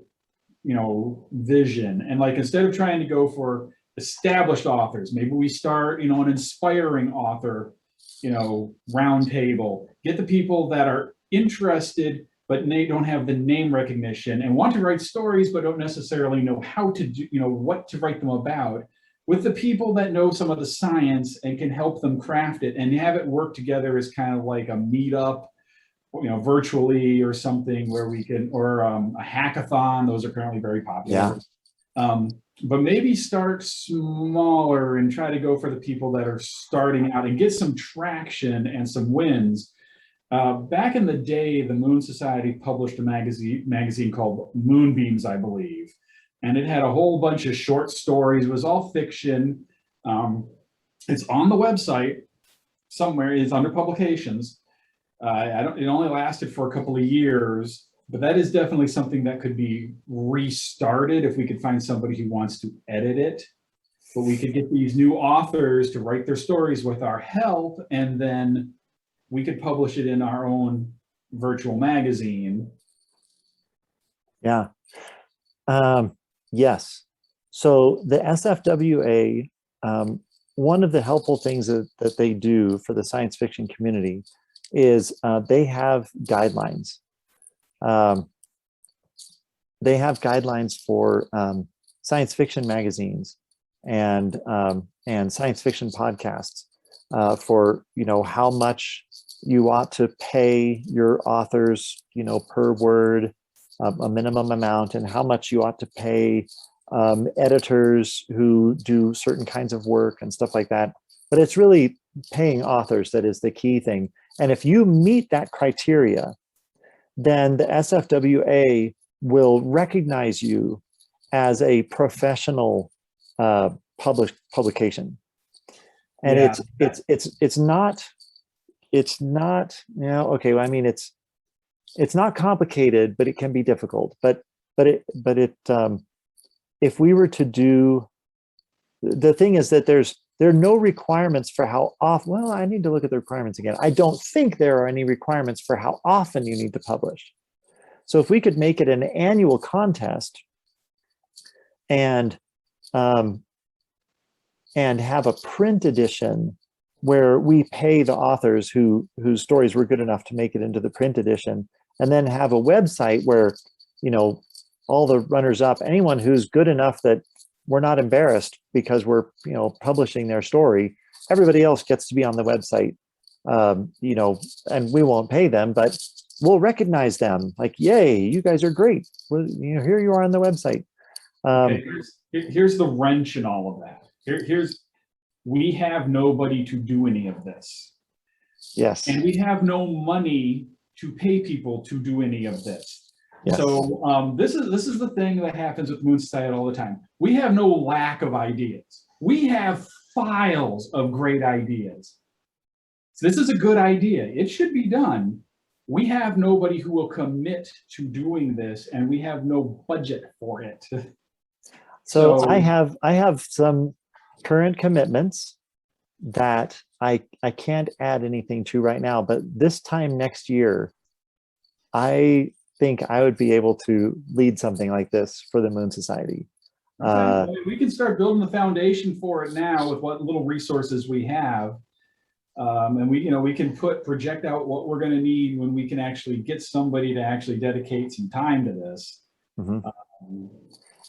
vision. And like, instead of trying to go for established authors, maybe we start, an inspiring author, round table, get the people that are interested, but they don't have the name recognition and want to write stories, but don't necessarily know how to do, what to write them about, with the people that know some of the science and can help them craft it, and have it work together as kind of like a meetup, virtually or something, where we can, or a hackathon. Those are currently very popular. Yeah. But maybe start smaller and try to go for the people that are starting out and get some traction and some wins. Back in the day, the Moon Society published a magazine called Moonbeams, I believe. And it had a whole bunch of short stories. It was all fiction. It's on the website somewhere. It's under publications. It only lasted for a couple of years, but that is definitely something that could be restarted if we could find somebody who wants to edit it. But we could get these new authors to write their stories with our help, and then we could publish it in our own virtual magazine. Yeah. Yes. So the SFWA, one of the helpful things that they do for the science fiction community is they have guidelines. They have guidelines for science fiction magazines and science fiction podcasts for how much you ought to pay your authors per word, a minimum amount, and how much you ought to pay editors who do certain kinds of work and stuff like that. But it's really paying authors that is the key thing. And if you meet that criteria, then the SFWA will recognize you as a professional publication. And Yeah. it's not okay. Well, I mean, it's not complicated, but it can be difficult. But if we were to do, the thing is that there are no requirements for how often. Well, I need to look at the requirements again. I don't think there are any requirements for how often you need to publish. So if we could make it an annual contest and have a print edition where we pay the authors whose stories were good enough to make it into the print edition, and then have a website where, all the runners up, anyone who's good enough that we're not embarrassed because we're, publishing their story, everybody else gets to be on the website you know, and we won't pay them, but we'll recognize them. Like, yay, you guys are great. Well, you know, here you are on the website. Okay, here's the wrench in all of that. We have nobody to do any of this. Yes. And we have no money to pay people to do any of this. Yes. So this is the thing that happens with Moon Society all the time. We have no lack of ideas. We have files of great ideas. So this is a good idea. It should be done. We have nobody who will commit to doing this, and we have no budget for it. So I have some current commitments that I can't add anything to right now, but this time next year, I think I would be able to lead something like this for the Moon Society. Okay. We can start building the foundation for it now with what little resources we have. And we can project out what we're going to need when we can actually get somebody to actually dedicate some time to this. Mm-hmm.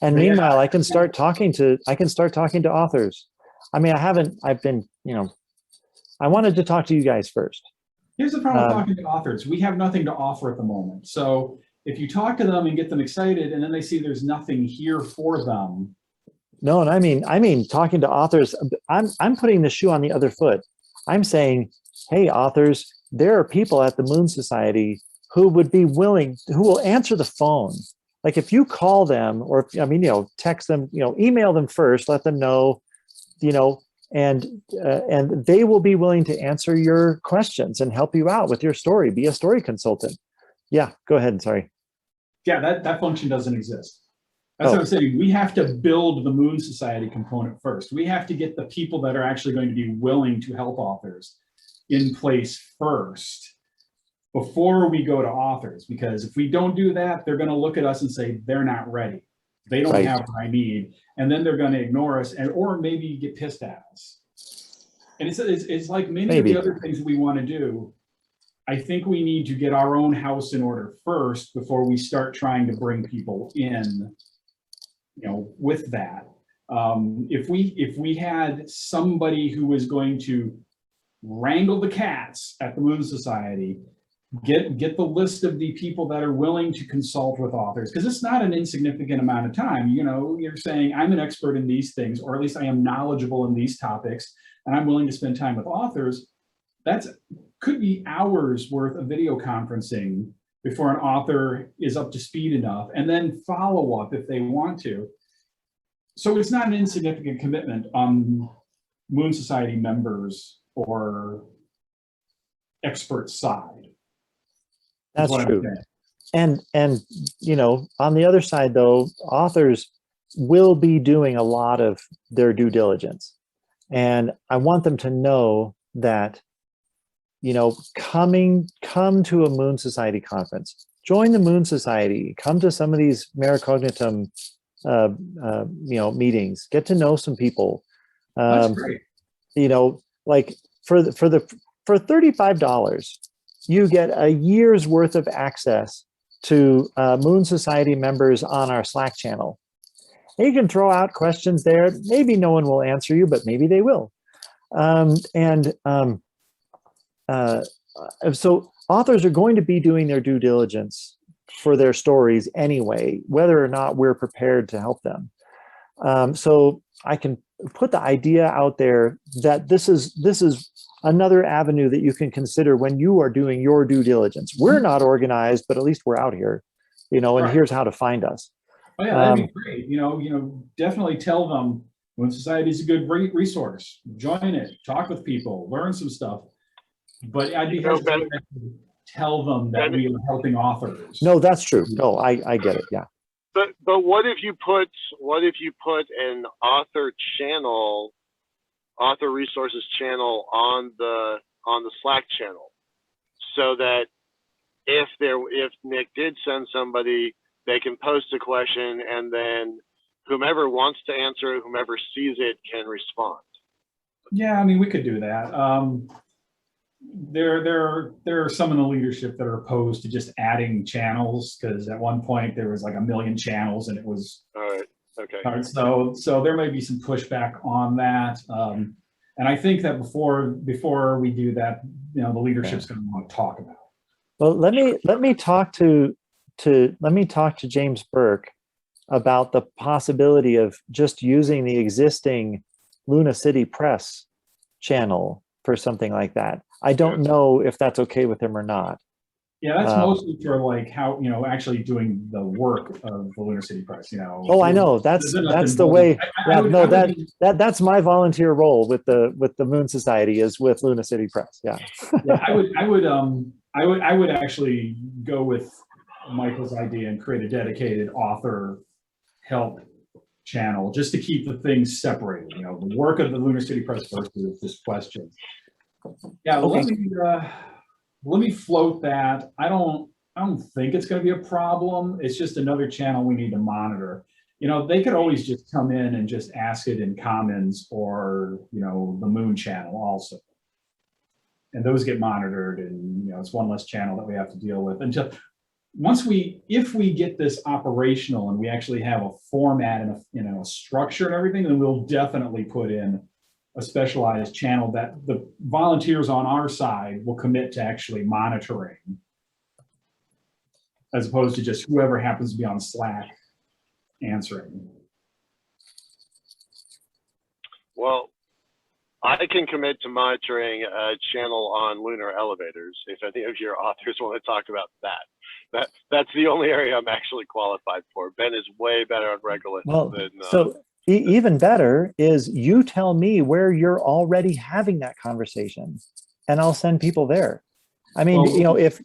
And meanwhile, I can start talking to authors. I mean, I've been, I wanted to talk to you guys first. Here's the problem with talking to authors. We have nothing to offer at the moment. So if you talk to them and get them excited and then they see there's nothing here for them. No, and I mean, talking to authors, I'm putting the shoe on the other foot. I'm saying, hey, authors, there are people at the Moon Society who would be willing, who will answer the phone. Like if you call them or, text them, email them first, let them know, and they will be willing to answer your questions and help you out with your story, be a story consultant. Yeah, go ahead. Sorry. Yeah, that function doesn't exist. That's what I'm saying. We have to build the Moon Society component first. We have to get the people that are actually going to be willing to help authors in place first before we go to authors. Because if we don't do that, they're going to look at us and say, they're not ready. They don't have what I need. And then they're going to ignore us or maybe get pissed at us. And it's like many of the other things that we want to do. I think we need to get our own house in order first before we start trying to bring people in, with that. If we had somebody who was going to wrangle the cats at the Moon Society, get the list of the people that are willing to consult with authors, because it's not an insignificant amount of time. You're saying I'm an expert in these things, or at least I am knowledgeable in these topics, and I'm willing to spend time with authors. That's could be hours worth of video conferencing before an author is up to speed enough, and then follow up if they want to. So it's not an insignificant commitment on Moon Society members or experts' side. That's true. And on the other side, though, authors will be doing a lot of their due diligence. And I want them to know that, come to a Moon Society conference, join the Moon Society, come to some of these Mare Cognitum, meetings, get to know some people. That's great. Like for $35, you get a year's worth of access to Moon Society members on our Slack channel. And you can throw out questions there. Maybe no one will answer you, but maybe they will. So authors are going to be doing their due diligence for their stories anyway, whether or not we're prepared to help them. So I can put the idea out there that this is another avenue that you can consider when you are doing your due diligence. We're not organized, but at least we're out here, and here's how to find us. Oh yeah, that'd be great. Definitely tell them Moon Society is a good resource. Join it, talk with people, learn some stuff. But I'd be hesitant to tell them that we are helping authors. No, that's true. No, I get it. Yeah. But what if you put an author channel, author resources channel on the Slack channel, so that if Nick did send somebody, they can post a question, and then whomever wants to answer it, whomever sees it, can respond. Yeah, I mean, we could do that. There are some in the leadership that are opposed to just adding channels, because at one point there was like 1 million channels and it was all right. Okay. So there may be some pushback on that. And I think that before we do that, the leadership's going to want to talk about it. Well, let me talk to James Burke about the possibility of just using the existing Luna City Press channel for something like that. I don't know if that's okay with him or not. Yeah, that's mostly for like how, actually doing the work of the Lunar City Press, Oh, I know. That's the way. That's my volunteer role with the Moon Society, is with Luna City Press. Yeah. Yeah, I would actually go with Michael's idea and create a dedicated author help channel just to keep the things separated. The work of the Lunar City Press versus this question. Yeah, Okay. Let me float that. I don't think it's going to be a problem. It's just another channel we need to monitor. They could always just come in and just ask it in Commons or, the Moon channel also. And those get monitored, and, it's one less channel that we have to deal with. Until if we get this operational and we actually have a format and a structure and everything, then we'll definitely put in a specialized channel that the volunteers on our side will commit to actually monitoring, as opposed to just whoever happens to be on Slack answering. Well, I can commit to monitoring a channel on lunar elevators if any of your authors want to talk about that. That's the only area I'm actually qualified for. Ben is way better on Regolith than even better is you tell me where you're already having that conversation, and I'll send people there. I mean,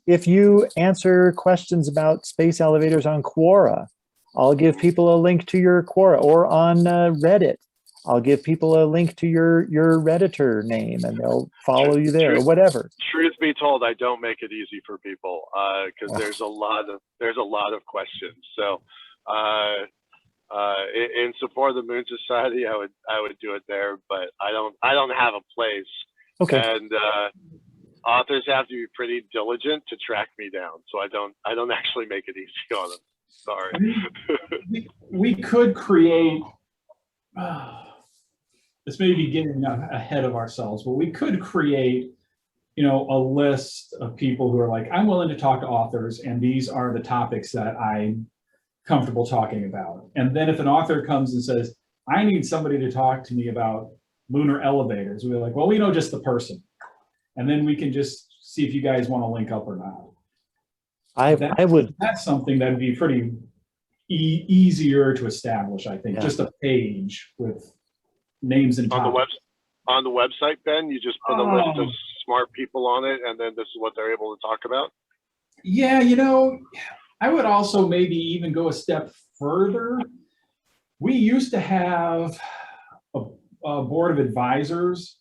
if you answer questions about space elevators on Quora, I'll give people a link to your Quora, or on Reddit. I'll give people a link to your Redditor name, and they'll follow you there, or whatever. Truth be told, I don't make it easy for people because there's a lot of questions. So in support of the Moon Society, I would do it there, but I don't have a place. Okay. And authors have to be pretty diligent to track me down, so I don't actually make it easy on them. Sorry. We could create. This may be getting ahead of ourselves, but we could create, a list of people who are like, I'm willing to talk to authors, and these are the topics that I'm comfortable talking about. And then if an author comes and says, I need somebody to talk to me about lunar elevators, we're like, well, we know just the person. And then we can just see if you guys want to link up or not. That's something that would be pretty easier to establish, I think. Yeah. Just a page with names and topics. On the website, Ben, you just put a list of smart people on it, and then this is what they're able to talk about? Yeah, I would also maybe even go a step further. We used to have a board of advisors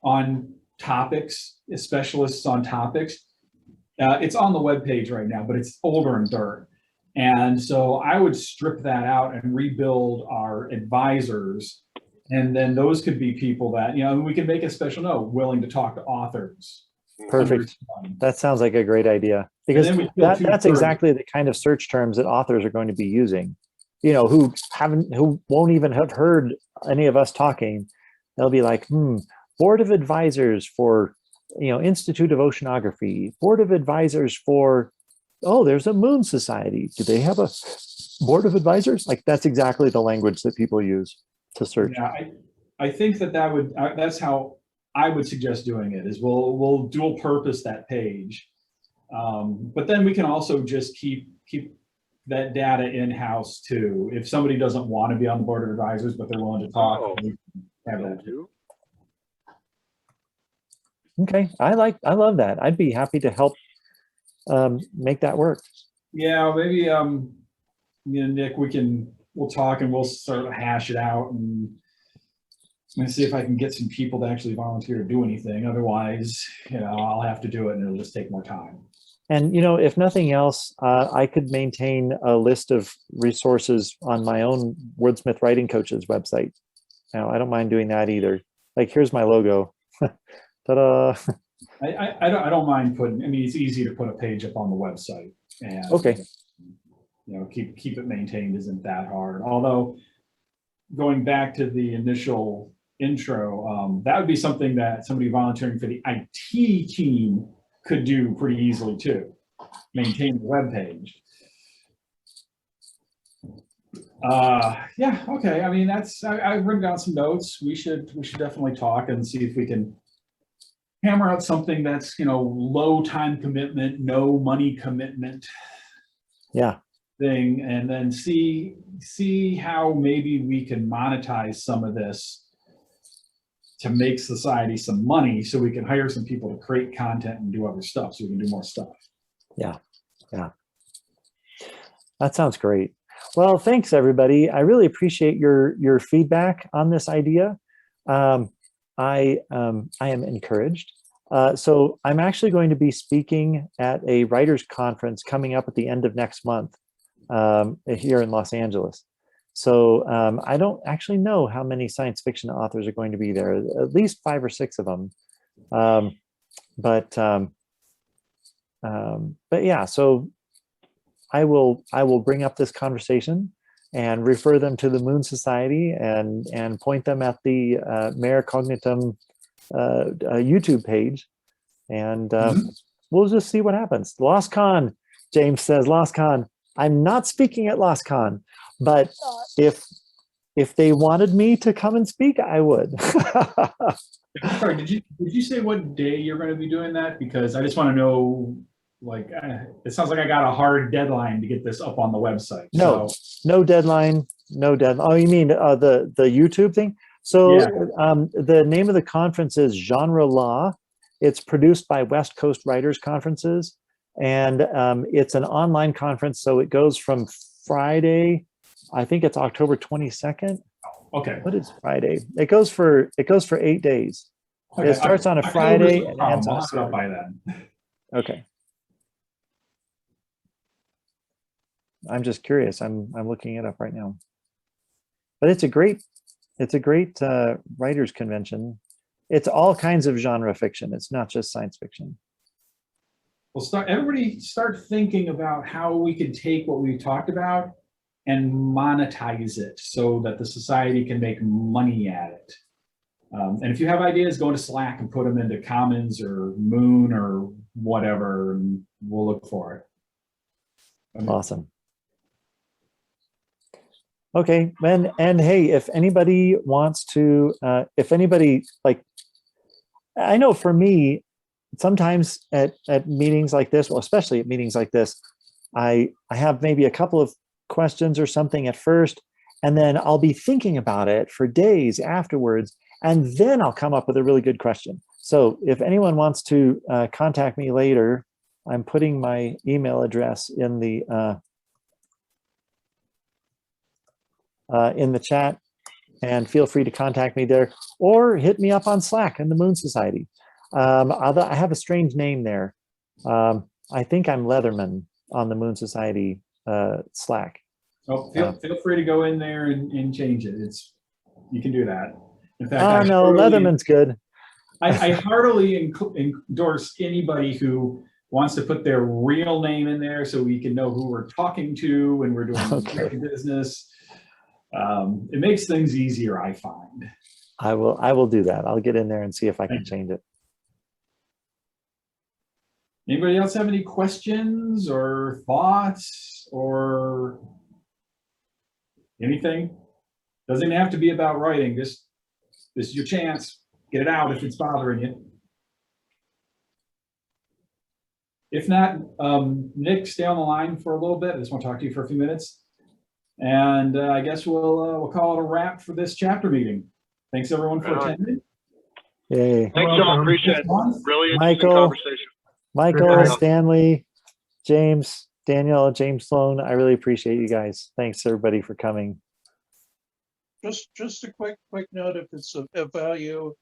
on topics, specialists on topics. It's on the webpage right now, but it's older and dirt. And so I would strip that out and rebuild our advisors. And then those could be people that, we can make a special note, willing to talk to authors. Perfect. That sounds like a great idea, because that's exactly the kind of search terms that authors are going to be using, who won't even have heard any of us talking. They'll be like, board of advisors for, Institute of Oceanography, board of advisors for, there's a Moon Society. Do they have a board of advisors? Like, that's exactly the language that people use to search. Yeah, I think that's how I would suggest doing it, is we'll dual purpose that page. But then we can also just keep that data in-house too. If somebody doesn't want to be on the board of advisors, but they're willing to talk, we can have that too. Okay, I love that. I'd be happy to help make that work. Yeah, maybe Nick, we'll talk and we'll sort of hash it out, and I'm gonna see if I can get some people to actually volunteer to do anything. Otherwise, I'll have to do it, and it'll just take more time. And if nothing else, I could maintain a list of resources on my own Wordsmith Writing Coaches website. I don't mind doing that either. Like, here's my logo. Ta-da! I don't mind putting. I mean, it's easy to put a page up on the website, and okay. Keep it maintained isn't that hard. Although, going back to the initial intro. That would be something that somebody volunteering for the IT team could do pretty easily too. Maintain the web page. Yeah, okay. I mean, I've written down some notes. We should definitely talk and see if we can hammer out something that's, low time commitment, no money commitment. Yeah. Thing, and then see how maybe we can monetize some of this to make society some money, so we can hire some people to create content and do other stuff, so we can do more stuff. Yeah. That sounds great. Well, thanks everybody. I really appreciate your feedback on this idea. I am encouraged. So I'm actually going to be speaking at a writers conference coming up at the end of next month here in Los Angeles. So I don't actually know how many science fiction authors are going to be there, at least 5 or 6 of them. But yeah, so I will bring up this conversation and refer them to the Moon Society and point them at the Mare Cognitum YouTube page, and we'll just see what happens. LostCon, James says, LostCon. I'm not speaking at LostCon, but if they wanted me to come and speak, I would. Sorry, did you say what day you're going to be doing that? Because I just want to know, like, it sounds like I got a hard deadline to get this up on the website. No, no deadline, no deadline. Oh, you mean the YouTube thing? So yeah. The name of the conference is Genre Law. It's produced by West Coast Writers Conferences, and it's an online conference. So it goes from Friday, I think it's October 22nd. Okay. What is Friday? It goes for 8 days. Okay. It starts on a Friday and ends on a Saturday. By then. Okay. I'm just curious. I'm looking it up right now. But it's a great writers convention. It's all kinds of genre fiction. It's not just science fiction. Well, everybody start thinking about how we could take what we talked about and monetize it so that the society can make money at it. And if you have ideas, go into Slack and put them into Commons or Moon or whatever, and we'll look for it. Awesome. Okay, and hey, if anybody wants to, if anybody, like, I know for me, sometimes at meetings like this, well, especially at meetings like this, I have maybe a couple of questions or something at first, and then I'll be thinking about it for days afterwards, and then I'll come up with a really good question. So if anyone wants to contact me later, I'm putting my email address in the chat, and feel free to contact me there, or hit me up on Slack in the Moon Society. I have a strange name there. I think I'm Leatherman on the Moon Society Slack. Oh, feel free to go in there and change it. You can do that. In fact, no, Leatherman's good. I heartily endorse anybody who wants to put their real name in there so we can know who we're talking to when we're doing business. It makes things easier, I find. I will do that. I'll get in there and see if I can change it. Anybody else have any questions or thoughts or anything? Doesn't have to be about writing. This is your chance. Get it out if it's bothering you. If not, Nick, stay on the line for a little bit. I just want to talk to you for a few minutes. And I guess we'll call it a wrap for this chapter meeting. Thanks everyone for attending. Yay. Thanks, John. Appreciate it. Really interesting conversation. Michael, Stanley, James, Daniel, James Sloan, I really appreciate you guys. Thanks everybody for coming. Just a quick note, if it's of value,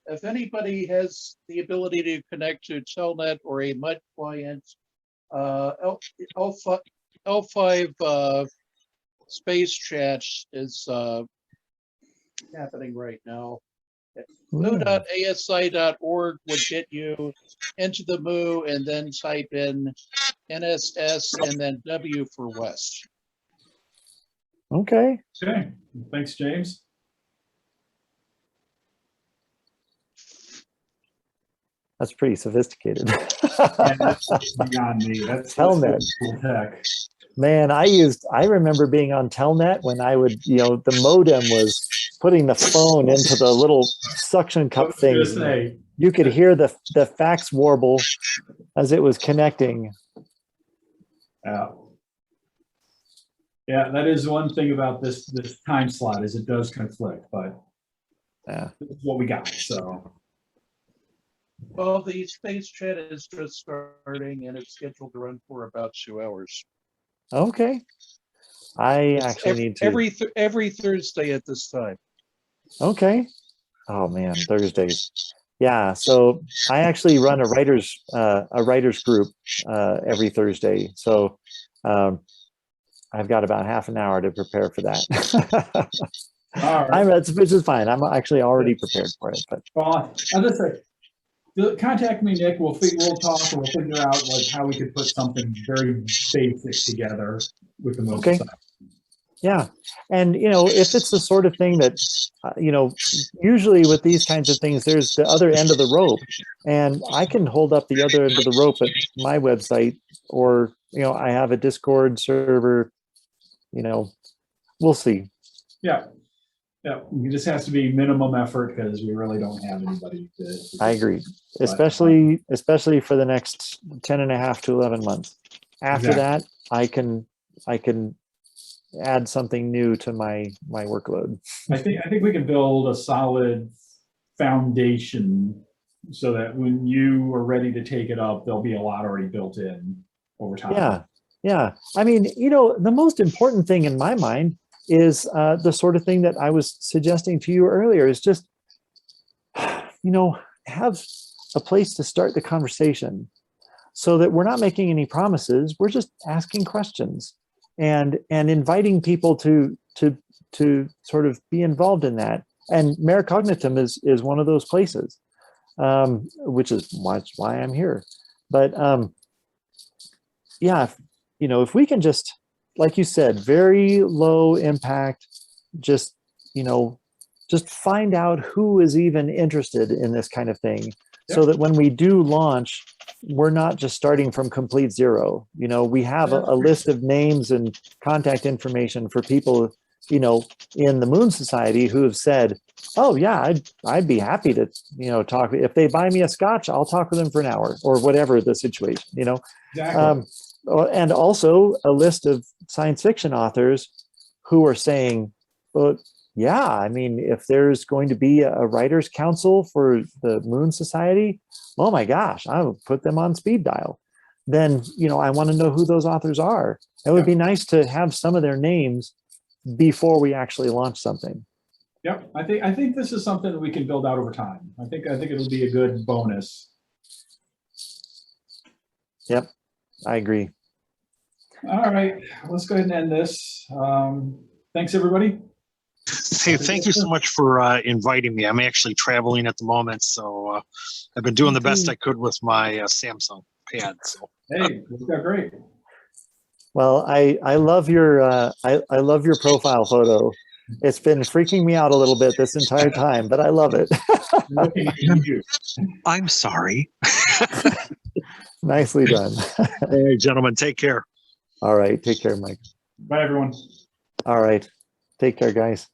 if anybody has the ability to connect to Telnet or a MUD client, L5 space chat is happening right now. Moo.asi.org would get you into the Moo, and then type in NSS and then W for West. Okay. Okay. Thanks, James. That's pretty sophisticated. Yeah, that's beyond me. That's Telnet. cool tech. Man, I remember being on Telnet when I would, the modem was putting the phone into the little suction I cup was gonna things. say, You could hear the fax warble as it was connecting. yeah. Yeah, that is one thing about this time slot is it does conflict, but Yeah. this is what we got. So Well, the space chat is just starting and it's scheduled to run for about 2 hours. Okay. I It's actually need to. every Thursday at this time. Okay. Oh man, Thursdays. Yeah. So I actually run a writers group every Thursday. So I've got about half an hour to prepare for that. all right. Which is fine. I'm actually already prepared for it. But Well, I'll just say, contact me, Nick. We'll talk and we'll figure out like how we could put something very basic together with the most. Okay. Yeah. And, if it's the sort of thing that, usually with these kinds of things, there's the other end of the rope. And I can hold up the other end of the rope at my website, or, I have a Discord server, we'll see. Yeah. Yeah. It just has to be minimum effort because we really don't have anybody to I agree. Especially for the next 10 and a half to 11 months. After that, I can add something new to my workload. I think we can build a solid foundation so that when you are ready to take it up, there'll be a lot already built in over time. Yeah. I mean, the most important thing in my mind is the sort of thing that I was suggesting to you earlier is just, have a place to start the conversation so that we're not making any promises. We're just asking questions and inviting people to sort of be involved in that. And Mare Cognitum is one of those places, which is why I'm here. But if we can just, like you said, very low impact, just find out who is even interested in this kind of thing, so that when we do launch, we're not just starting from complete zero. We have a list of names and contact information for people, in the Moon Society who have said, oh yeah, I'd be happy to, talk. If they buy me a scotch, I'll talk with them for an hour, or whatever the situation, Exactly. And also a list of science fiction authors who are saying, well, yeah, I mean, if there's going to be a writers' council for the Moon Society, oh my gosh, I'll put them on speed dial. Then, I want to know who those authors are. It would be nice to have some of their names before we actually launch something. Yep. I think this is something that we can build out over time. I think it'll be a good bonus. Yep, I agree. All right, let's go ahead and end this. Thanks, everybody. Hey, thank you so much for inviting me. I'm actually traveling at the moment, so I've been doing the best I could with my Samsung pad. So. Hey, worked out great. Well, I love your I love your profile photo. It's been freaking me out a little bit this entire time, but I love it. Looking at you. I'm sorry. Nicely done. Hey, gentlemen, take care. All right, take care, Mike. Bye, everyone. All right, take care, guys.